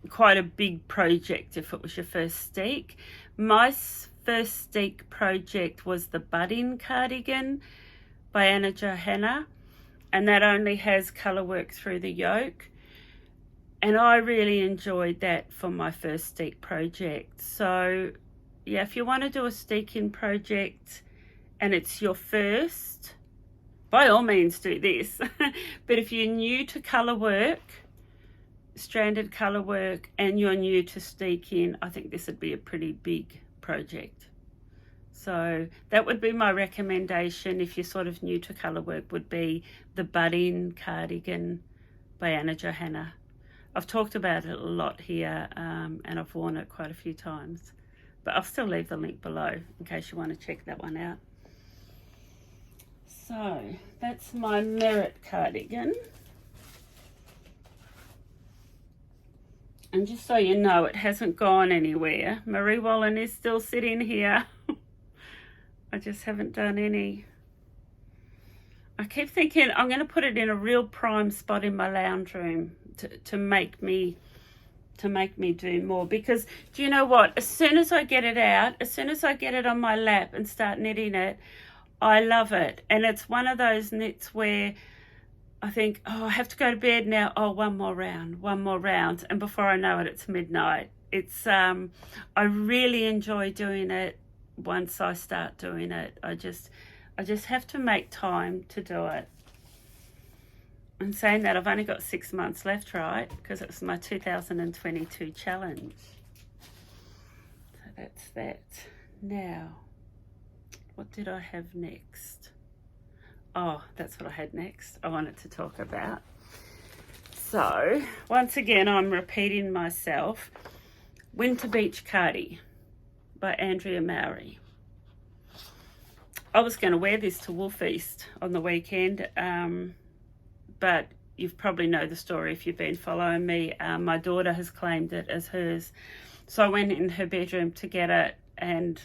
quite a big project if it was your first steek. My first steek project was the Budding Cardigan by Johanna, and that only has colour work through the yoke, and I really enjoyed that for my first steek project. So yeah, if you want to do a steeking project and it's your first, by all means do this. But if you're new to colour work, stranded colour work, and you're new to steeking, I think this would be a pretty big project. So that would be my recommendation if you're sort of new to colour work, would be the Budding Cardigan by Johanna. I've talked about it a lot here, and I've worn it quite a few times, but I'll still leave the link below in case you want to check that one out. So that's my Marit cardigan. And just so you know, it hasn't gone anywhere. Marie Wallen is still sitting here. I just haven't done any. I keep thinking I'm going to put it in a real prime spot in my lounge room to make me do more, because do you know what? As soon as I get it out, as soon as I get it on my lap and start knitting it, I love it. And it's one of those knits where I think, oh, I have to go to bed now. Oh, one more round. And before I know it, it's midnight. It's I really enjoy doing it. Once I start doing it, I just have to make time to do it. And saying that, I've only got 6 months left, right? Because it's my 2022 challenge. So that's that. Now, what did I have next? Oh, that's what I had next. I wanted to talk about. So, once again, I'm repeating myself. Winter Beach Cardi by Andrea Mowry. I was going to wear this to Wool Feast on the weekend, but you probably know the story if you've been following me. My daughter has claimed it as hers, so I went in her bedroom to get it, and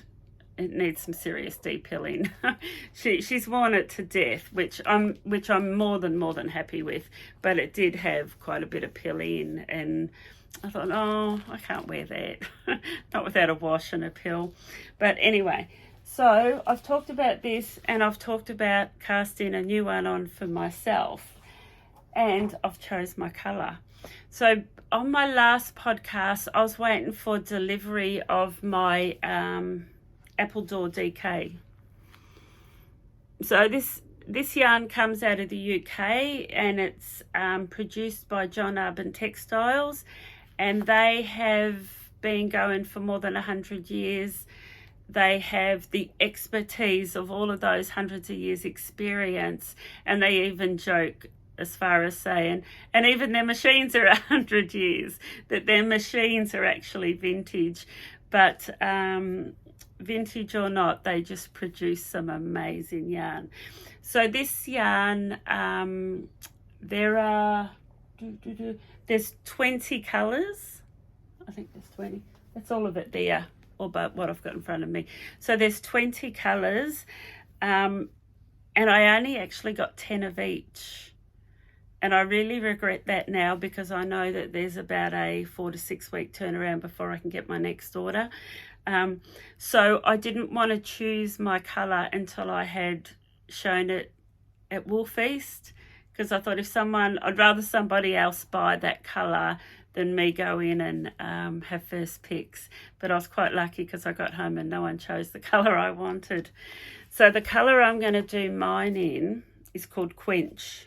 it needs some serious depilling. She's worn it to death, which I'm more than happy with, but it did have quite a bit of pilling, and I thought, oh, I can't wear that. Not without a wash and a pill. But anyway, so I've talked about this, and I've talked about casting a new one on for myself, and I've chose my colour. So on my last podcast, I was waiting for delivery of my Appledore DK. So this yarn comes out of the UK, and it's produced by John Urban Textiles, and they have been going for more than 100 years. They have the expertise of all of those hundreds of years experience, and they even joke as far as saying, and even their machines are 100 years, that their machines are actually vintage. But vintage or not, they just produce some amazing yarn. So this yarn, there's 20 colours. I think there's 20. That's all of it there, or but what I've got in front of me. So there's 20 colours, and I only actually got 10 of each. And I really regret that now, because I know that there's about a 4 to 6 week turnaround before I can get my next order. So I didn't want to choose my colour until I had shown it at Wool Feast, because I thought I'd rather somebody else buy that colour than me go in and have first picks. But I was quite lucky, because I got home and no one chose the colour I wanted. So the colour I'm going to do mine in is called Quench.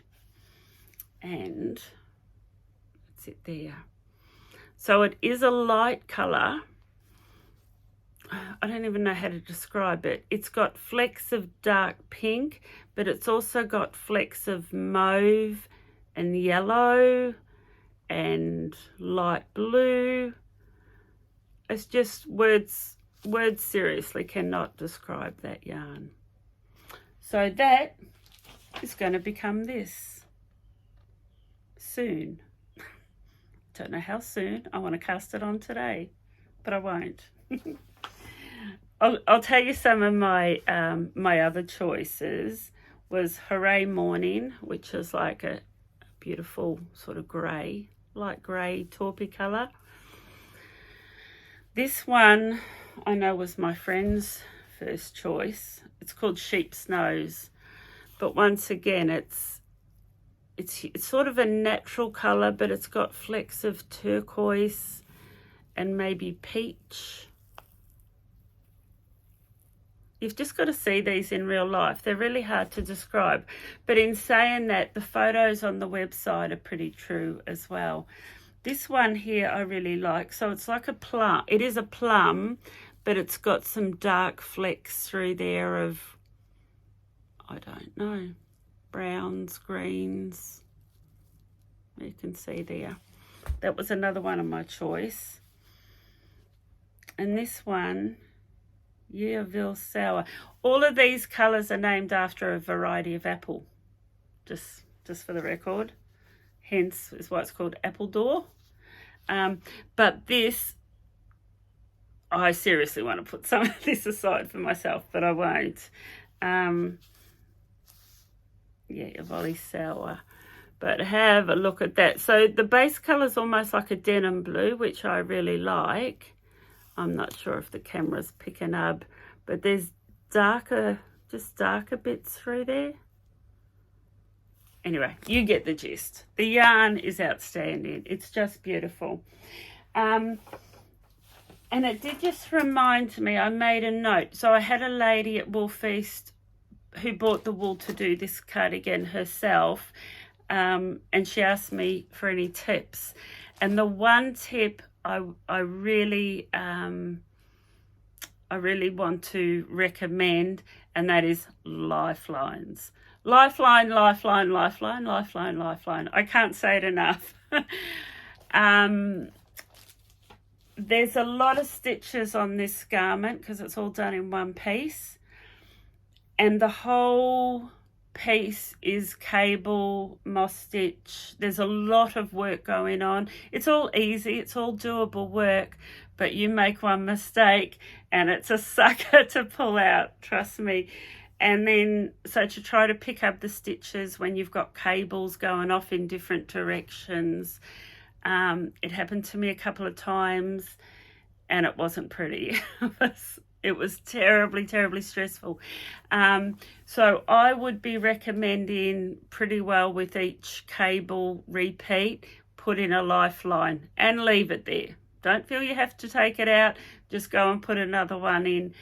and that's it there. So it is a light colour. I don't even know how to describe it. It's got flecks of dark pink, but it's also got flecks of mauve and yellow and light blue. It's just words seriously cannot describe that yarn. So that is going to become this soon. Don't know how soon. I want to cast it on today, but I won't. I'll tell you some of my my other choices. Was Hooray Morning, which is like a beautiful sort of grey, light grey taupey colour. This one I know was my friend's first choice. It's called Sheep's Nose, but once again it's sort of a natural colour, but it's got flecks of turquoise and maybe peach. You've just got to see these in real life. They're really hard to describe. But in saying that, the photos on the website are pretty true as well. This one here I really like. So it's like a plum. It is a plum, but it's got some dark flecks through there of, I don't know, browns, greens. You can see there. That was another one of my choice. And this one, Yeovil Sour. All of these colours are named after a variety of apple, just for the record. Hence is why it's called Appledore. But this, I seriously want to put some of this aside for myself, but I won't. Yeah, Volley Sour. But have a look at that. So the base colour is almost like a denim blue, which I really like. I'm not sure if the camera's picking up, but there's darker bits through there. Anyway, you get the gist. The yarn is outstanding. It's just beautiful. And it did just remind me, I made a note. So I had a lady at Wool Feast who bought the wool to do this cardigan herself, and she asked me for any tips. And the one tip I really want to recommend, and that is lifelines. Lifeline. I can't say it enough. There's a lot of stitches on this garment because it's all done in one piece, and the whole piece is cable, moss stitch. There's a lot of work going on. It's all easy, it's all doable work, but you make one mistake and it's a sucker to pull out, trust me. And then so to try to pick up the stitches when you've got cables going off in different directions, it happened to me a couple of times and it wasn't pretty. It was terribly stressful. So I would be recommending pretty well with each cable repeat, put in a lifeline and leave it there. Don't feel you have to take it out. Just go and put another one in,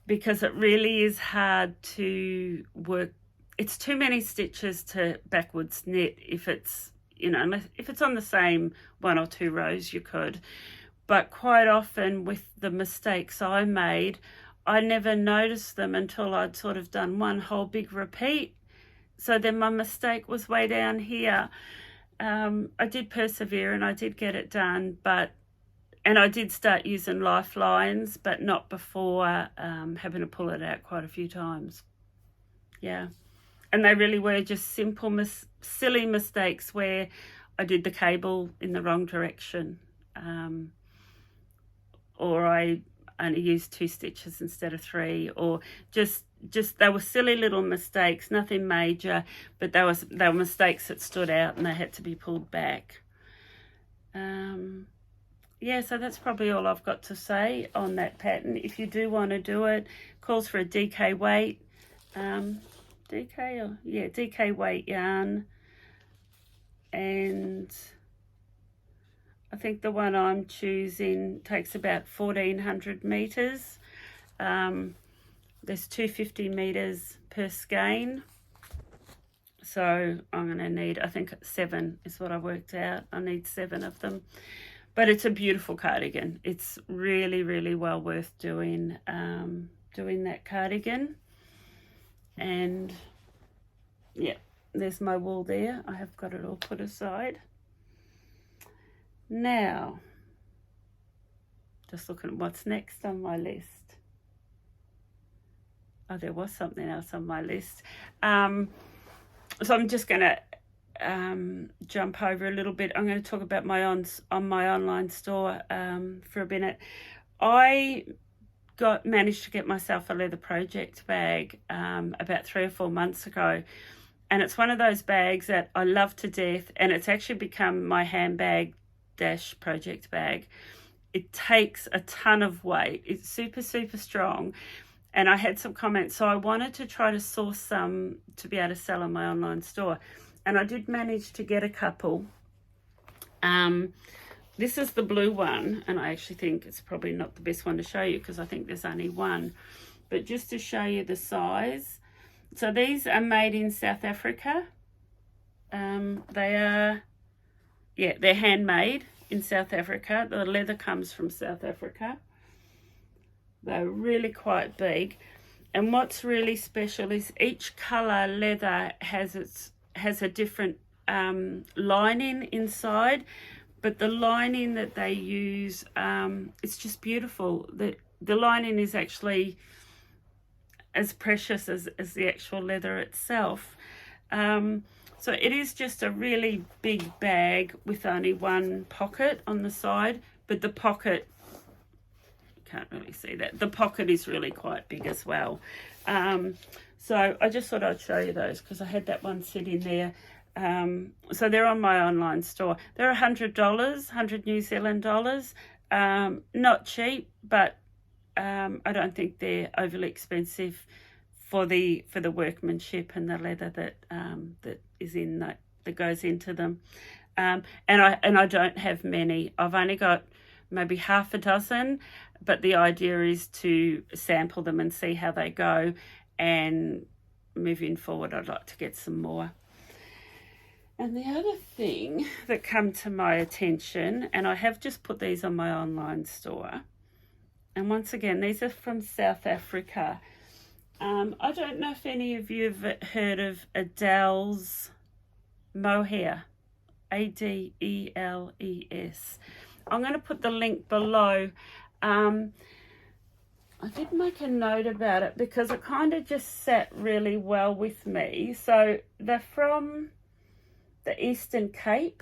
because it really is hard to work. It's too many stitches to backwards knit. If it's, if it's on the same one or two rows, you could. But quite often with the mistakes I made, I never noticed them until I'd sort of done one whole big repeat. So then my mistake was way down here. I did persevere and I did get it done, and I did start using lifelines, but not before having to pull it out quite a few times. Yeah. And they really were just simple, silly mistakes where I did the cable in the wrong direction. Or I only used 2 stitches instead of 3, or just they were silly little mistakes, nothing major, but they were mistakes that stood out and they had to be pulled back. Yeah, so that's probably all I've got to say on that pattern. If you do want to do it, calls for a DK weight, DK weight yarn, and I think the one I'm choosing takes about 1,400 metres. There's 250 metres per skein. So I'm going to need, I think 7 is what I worked out. I need 7 of them. But it's a beautiful cardigan. It's really, really well worth doing that cardigan. And yeah, there's my wool there. I have got it all put aside. Now, just looking at what's next on my list. Oh, there was something else on my list. So I'm just going to jump over a little bit. I'm going to talk about my online store for a minute. I managed to get myself a leather project bag about 3 or 4 months ago, and it's one of those bags that I love to death, and it's actually become my handbag dash project bag. It takes a ton of weight. It's super, super strong. And I had some comments, so I wanted to try to source some to be able to sell on my online store. And I did manage to get a couple. This is the blue one, and I actually think it's probably not the best one to show you because I think there's only one. But just to show you the size. So these are made in South Africa. They're handmade in South Africa. The leather comes from South Africa. They're really quite big, and what's really special is each color leather has a different lining inside, but the lining that they use, it's just beautiful. The lining is actually as precious as the actual leather itself. So it is just a really big bag with only one pocket on the side, but the pocket, can't really see that, the pocket is really quite big as well. So I just thought I'd show you those because I had that one sitting there. So they're on my online store. They're $100, 100 New Zealand dollars. Not cheap, but I don't think they're overly expensive for the workmanship and the leather that is in that goes into them. And I don't have many. I've only got maybe half a dozen, but the idea is to sample them and see how they go, and moving forward I'd like to get some more. And the other thing that come to my attention, and I have just put these on my online store, and once again these are from South Africa. I don't know if any of you have heard of Adele's mohair, Adelles. I'm going to put the link below. I did make a note about it because it kind of just sat really well with me. So they're from the Eastern Cape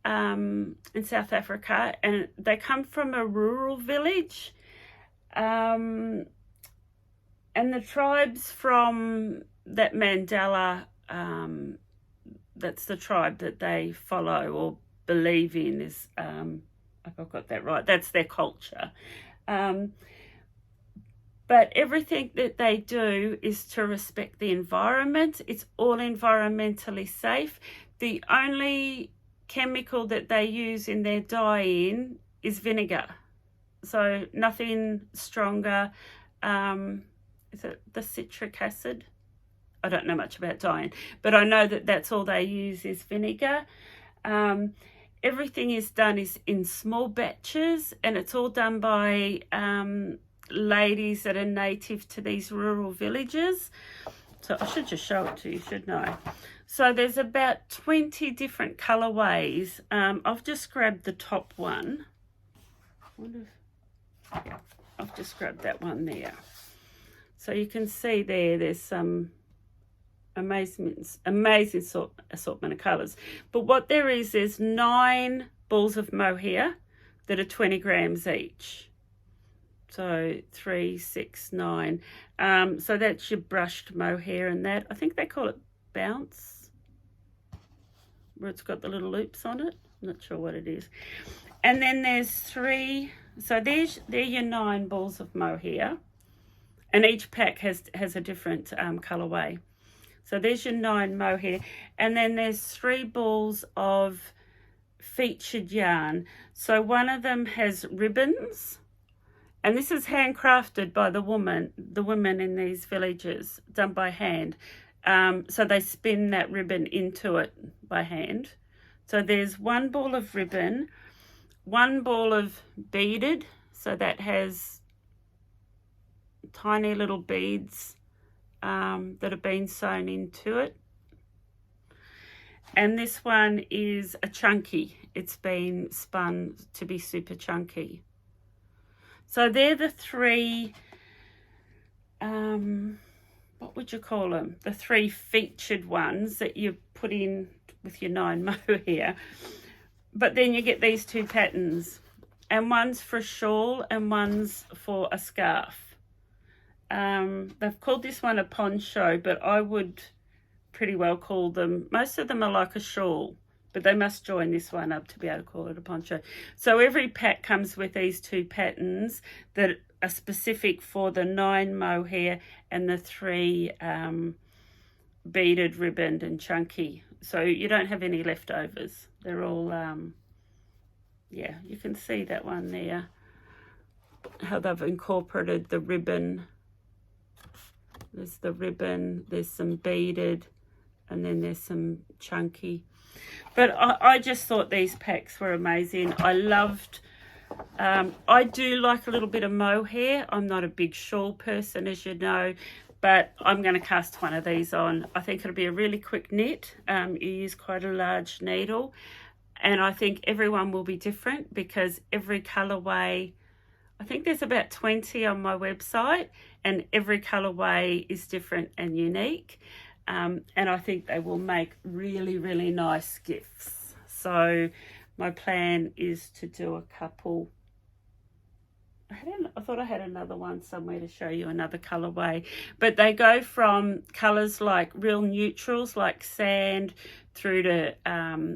in South Africa, and they come from a rural village. And the tribes from that Mandela, that's the tribe that they follow or believe in, is, if I've got that right, that's their culture. But everything that they do is to respect the environment. It's all environmentally safe. The only chemical that they use in their dyeing is vinegar. So nothing stronger. Is it the citric acid? I don't know much about dyeing, but I know that that's all they use is vinegar. Everything is done in small batches, and it's all done by ladies that are native to these rural villages. So I should just show it to you, shouldn't I? So there's about 20 different colorways. I've just grabbed the top one. I've just grabbed that one there. So you can see there's some amazing assortment of colours. But what there's 9 balls of mohair that are 20 grams each. So 3, 6, 9. So that's your brushed mohair, and that, I think they call it bounce, where it's got the little loops on it. I'm not sure what it is. And then there's 3. So they're your 9 balls of mohair, and each pack has a different colourway. So there's your 9 mohair, and then there's 3 balls of featured yarn. So one of them has ribbons, and this is handcrafted by the women in these villages, done by hand. So they spin that ribbon into it by hand. So there's one ball of ribbon, one ball of beaded, so that has tiny little beads that have been sewn into it. And this one is a chunky. It's been spun to be super chunky. So they're the three, what would you call them? The three featured ones that you put in with your 9 mohair. But then you get these 2 patterns, and one's for a shawl and one's for a scarf. They've called this one a poncho, but I would pretty well call them, most of them are like a shawl, but they must join this one up to be able to call it a poncho. So every pack comes with these 2 patterns that are specific for the 9 mohair and the 3 beaded, ribboned and chunky. So you don't have any leftovers. They're all, yeah, you can see that one there, how they've incorporated the ribbon. There's the ribbon, there's some beaded, and then there's some chunky. But I just thought these packs were amazing. I loved, I do like a little bit of mohair. I'm not a big shawl person, as you know, but I'm going to cast one of these on. I think it'll be a really quick knit. You use quite a large needle, and I think everyone will be different because every colourway, I think there's about 20 on my website, and every colourway is different and unique. And I think they will make really, really nice gifts. So my plan is to do a couple. I thought I had another one somewhere to show you, another colourway. But they go from colours like real neutrals, like sand, through to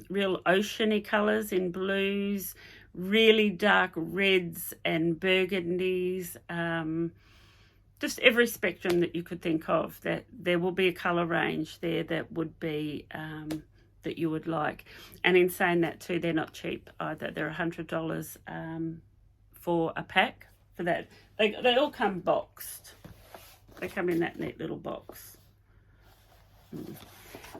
real oceany colours in blues, really dark reds and burgundies, just every spectrum that you could think of. That there will be a colour range there that would be that you would like. And in saying that too, they're not cheap either. They're $100 for a pack for that. They all come boxed. They come in that neat little box.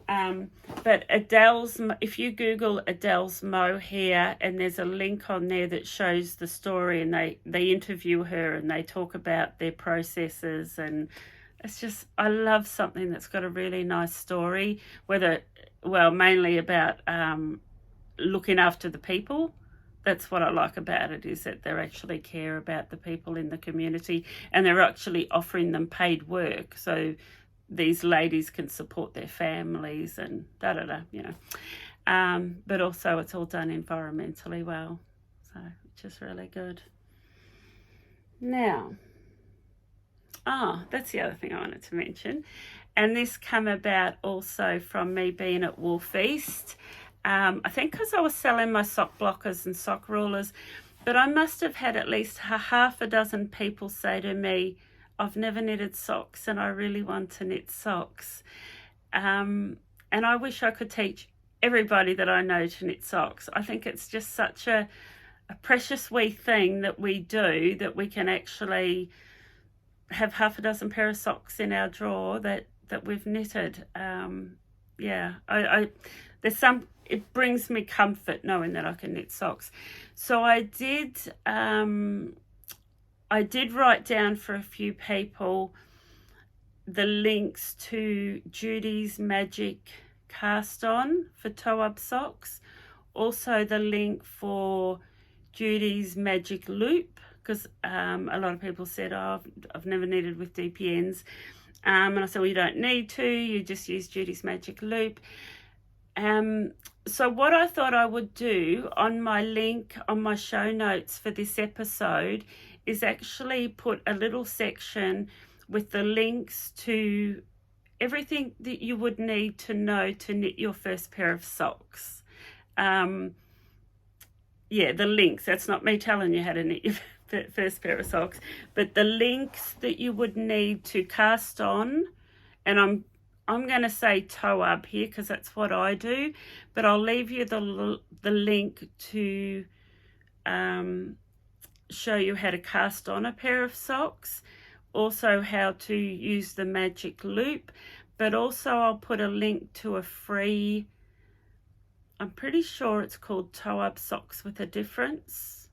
But Adele's, if you Google Adele's mohair, and there's a link on there that shows the story, and they interview her and they talk about their processes, and it's just, I love something that's got a really nice story, mainly about looking after the people. That's what I like about it, is that they actually care about the people in the community, and they're actually offering them paid work. So these ladies can support their families and you know. But also it's all done environmentally well, so which is really good. Now, that's the other thing I wanted to mention, and this came about also from me being at Wolf East. I think because I was selling my sock blockers and sock rulers, but I must have had at least half a dozen people say to me, I've never knitted socks and I really want to knit socks. And I wish I could teach everybody that I know to knit socks. I think it's just such a precious wee thing that we do, that we can actually have half a dozen pair of socks in our drawer that we've knitted. It brings me comfort knowing that I can knit socks. So I did write down for a few people the links to Judy's Magic Cast On for toe-up socks. Also the link for Judy's Magic Loop, because a lot of people said, I've never knitted with DPNs. And I said, well, you don't need to. You just use Judy's Magic Loop. So what I thought I would do on my link, on my show notes for this episode, is actually put a little section with the links to everything that you would need to know to knit your first pair of socks. The links. That's not me telling you how to knit your first pair of socks, but the links that you would need to cast on, and I'm going to say toe up here because that's what I do, but I'll leave you the link to show you how to cast on a pair of socks, also how to use the magic loop. but also I'll put a link to a free, I'm pretty sure it's called Toe-Up Socks with a Difference.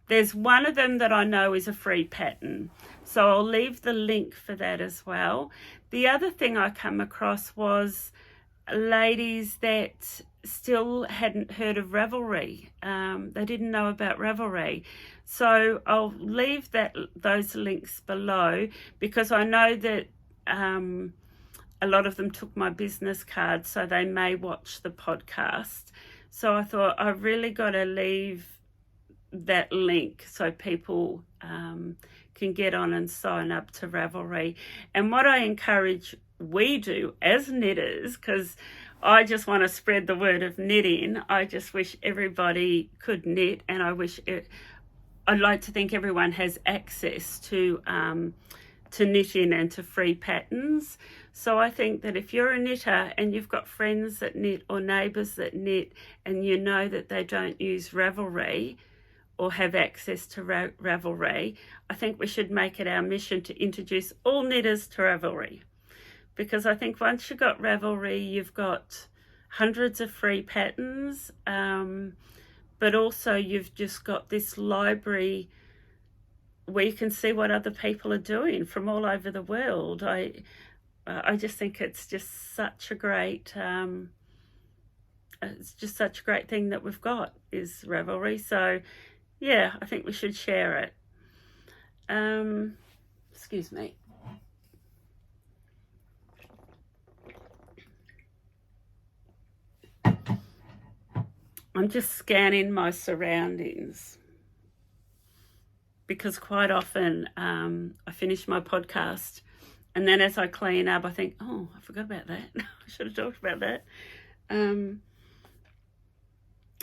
There's one of them that I know is a free pattern, so I'll leave the link for that as well. The other thing I come across was ladies that still hadn't heard of Ravelry. They didn't know about Ravelry. So I'll leave those links below, because I know that a lot of them took my business card, so they may watch the podcast. So I thought I've really got to leave that link so people can get on and sign up to Ravelry. And what I encourage we do as knitters, because I just want to spread the word of knitting. I just wish everybody could knit, and I'd like to think everyone has access to knitting and to free patterns. So I think that if you're a knitter and you've got friends that knit or neighbours that knit, and you know that they don't use Ravelry or have access to Ravelry, I think we should make it our mission to introduce all knitters to Ravelry. Because I think once you've got Ravelry, you've got hundreds of free patterns, but also you've just got this library where you can see what other people are doing from all over the world. I just think it's just such a great thing that we've got, is Ravelry. So yeah, I think we should share it. Excuse me. I'm just scanning my surroundings, because quite often I finish my podcast, and then as I clean up I think, oh, I forgot about that. I should have talked about that.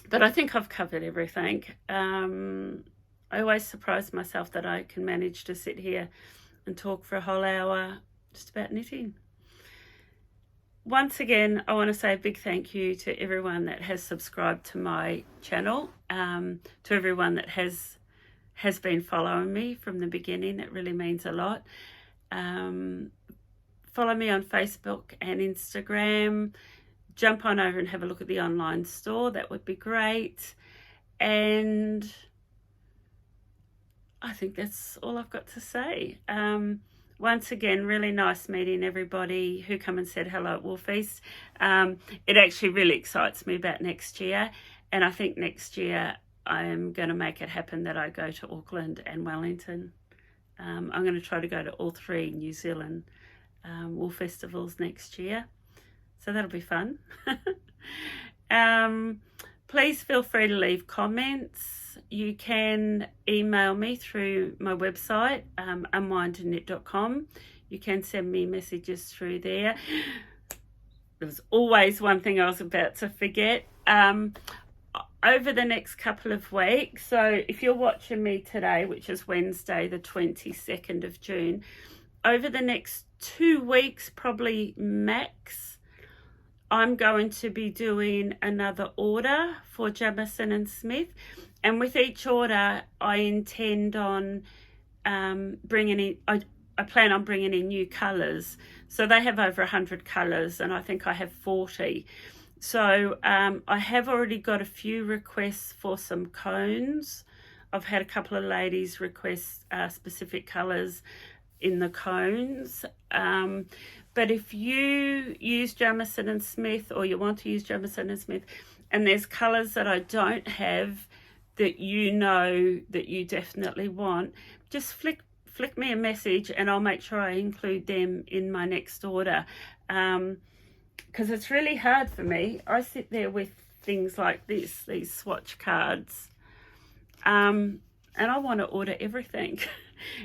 But I think I've covered everything. I always surprise myself that I can manage to sit here and talk for a whole hour just about knitting. Once again, I want to say a big thank you to everyone that has subscribed to my channel, to everyone that has been following me from the beginning. It really means a lot. Follow me on Facebook and Instagram. Jump on over and have a look at the online store. That would be great. And I think that's all I've got to say. Once again, really nice meeting everybody who come and said hello at Woolfeast. It actually really excites me about next year. And I think next year I'm going to make it happen that I go to Auckland and Wellington. I'm going to try to go to all 3 New Zealand wool festivals next year. So that'll be fun. Please feel free to leave comments. You can email me through my website, unwindandknit.com. You can send me messages through there. There was always one thing I was about to forget. Over the next couple of weeks, so if you're watching me today, which is Wednesday the 22nd of June, over the next 2 weeks, probably max, I'm going to be doing another order for Jamieson Smith. And with each order, I intend on bringing in, I plan on bringing in new colours. So they have over 100 colours, and I think I have 40. So I have already got a few requests for some cones. I've had a couple of ladies request specific colours in the cones. But if you use Jamieson Smith, or you want to use Jamieson Smith, and there's colours that I don't have that you know that you definitely want, just flick me a message and I'll make sure I include them in my next order. Because it's really hard for me. I sit there with things like this, these swatch cards, and I want to order everything.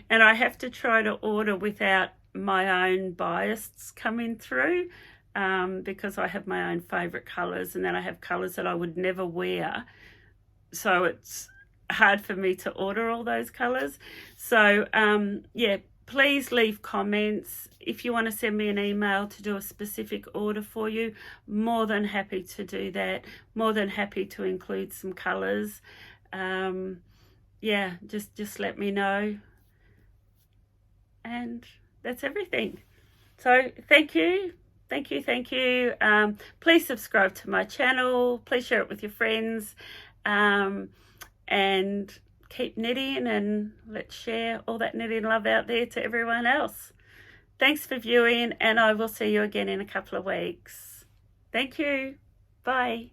And I have to try to order without my own bias coming through, because I have my own favourite colours, and then I have colours that I would never wear. So it's hard for me to order all those colours. So, yeah, please leave comments. If you want to send me an email to do a specific order for you, more than happy to do that. More than happy to include some colours. Yeah, just let me know. And that's everything. So thank you. Thank you. Please subscribe to my channel. Please share it with your friends. And keep knitting, and let's share all that knitting love out there to everyone else. Thanks for viewing, and I will see you again in a couple of weeks. Thank you. Bye.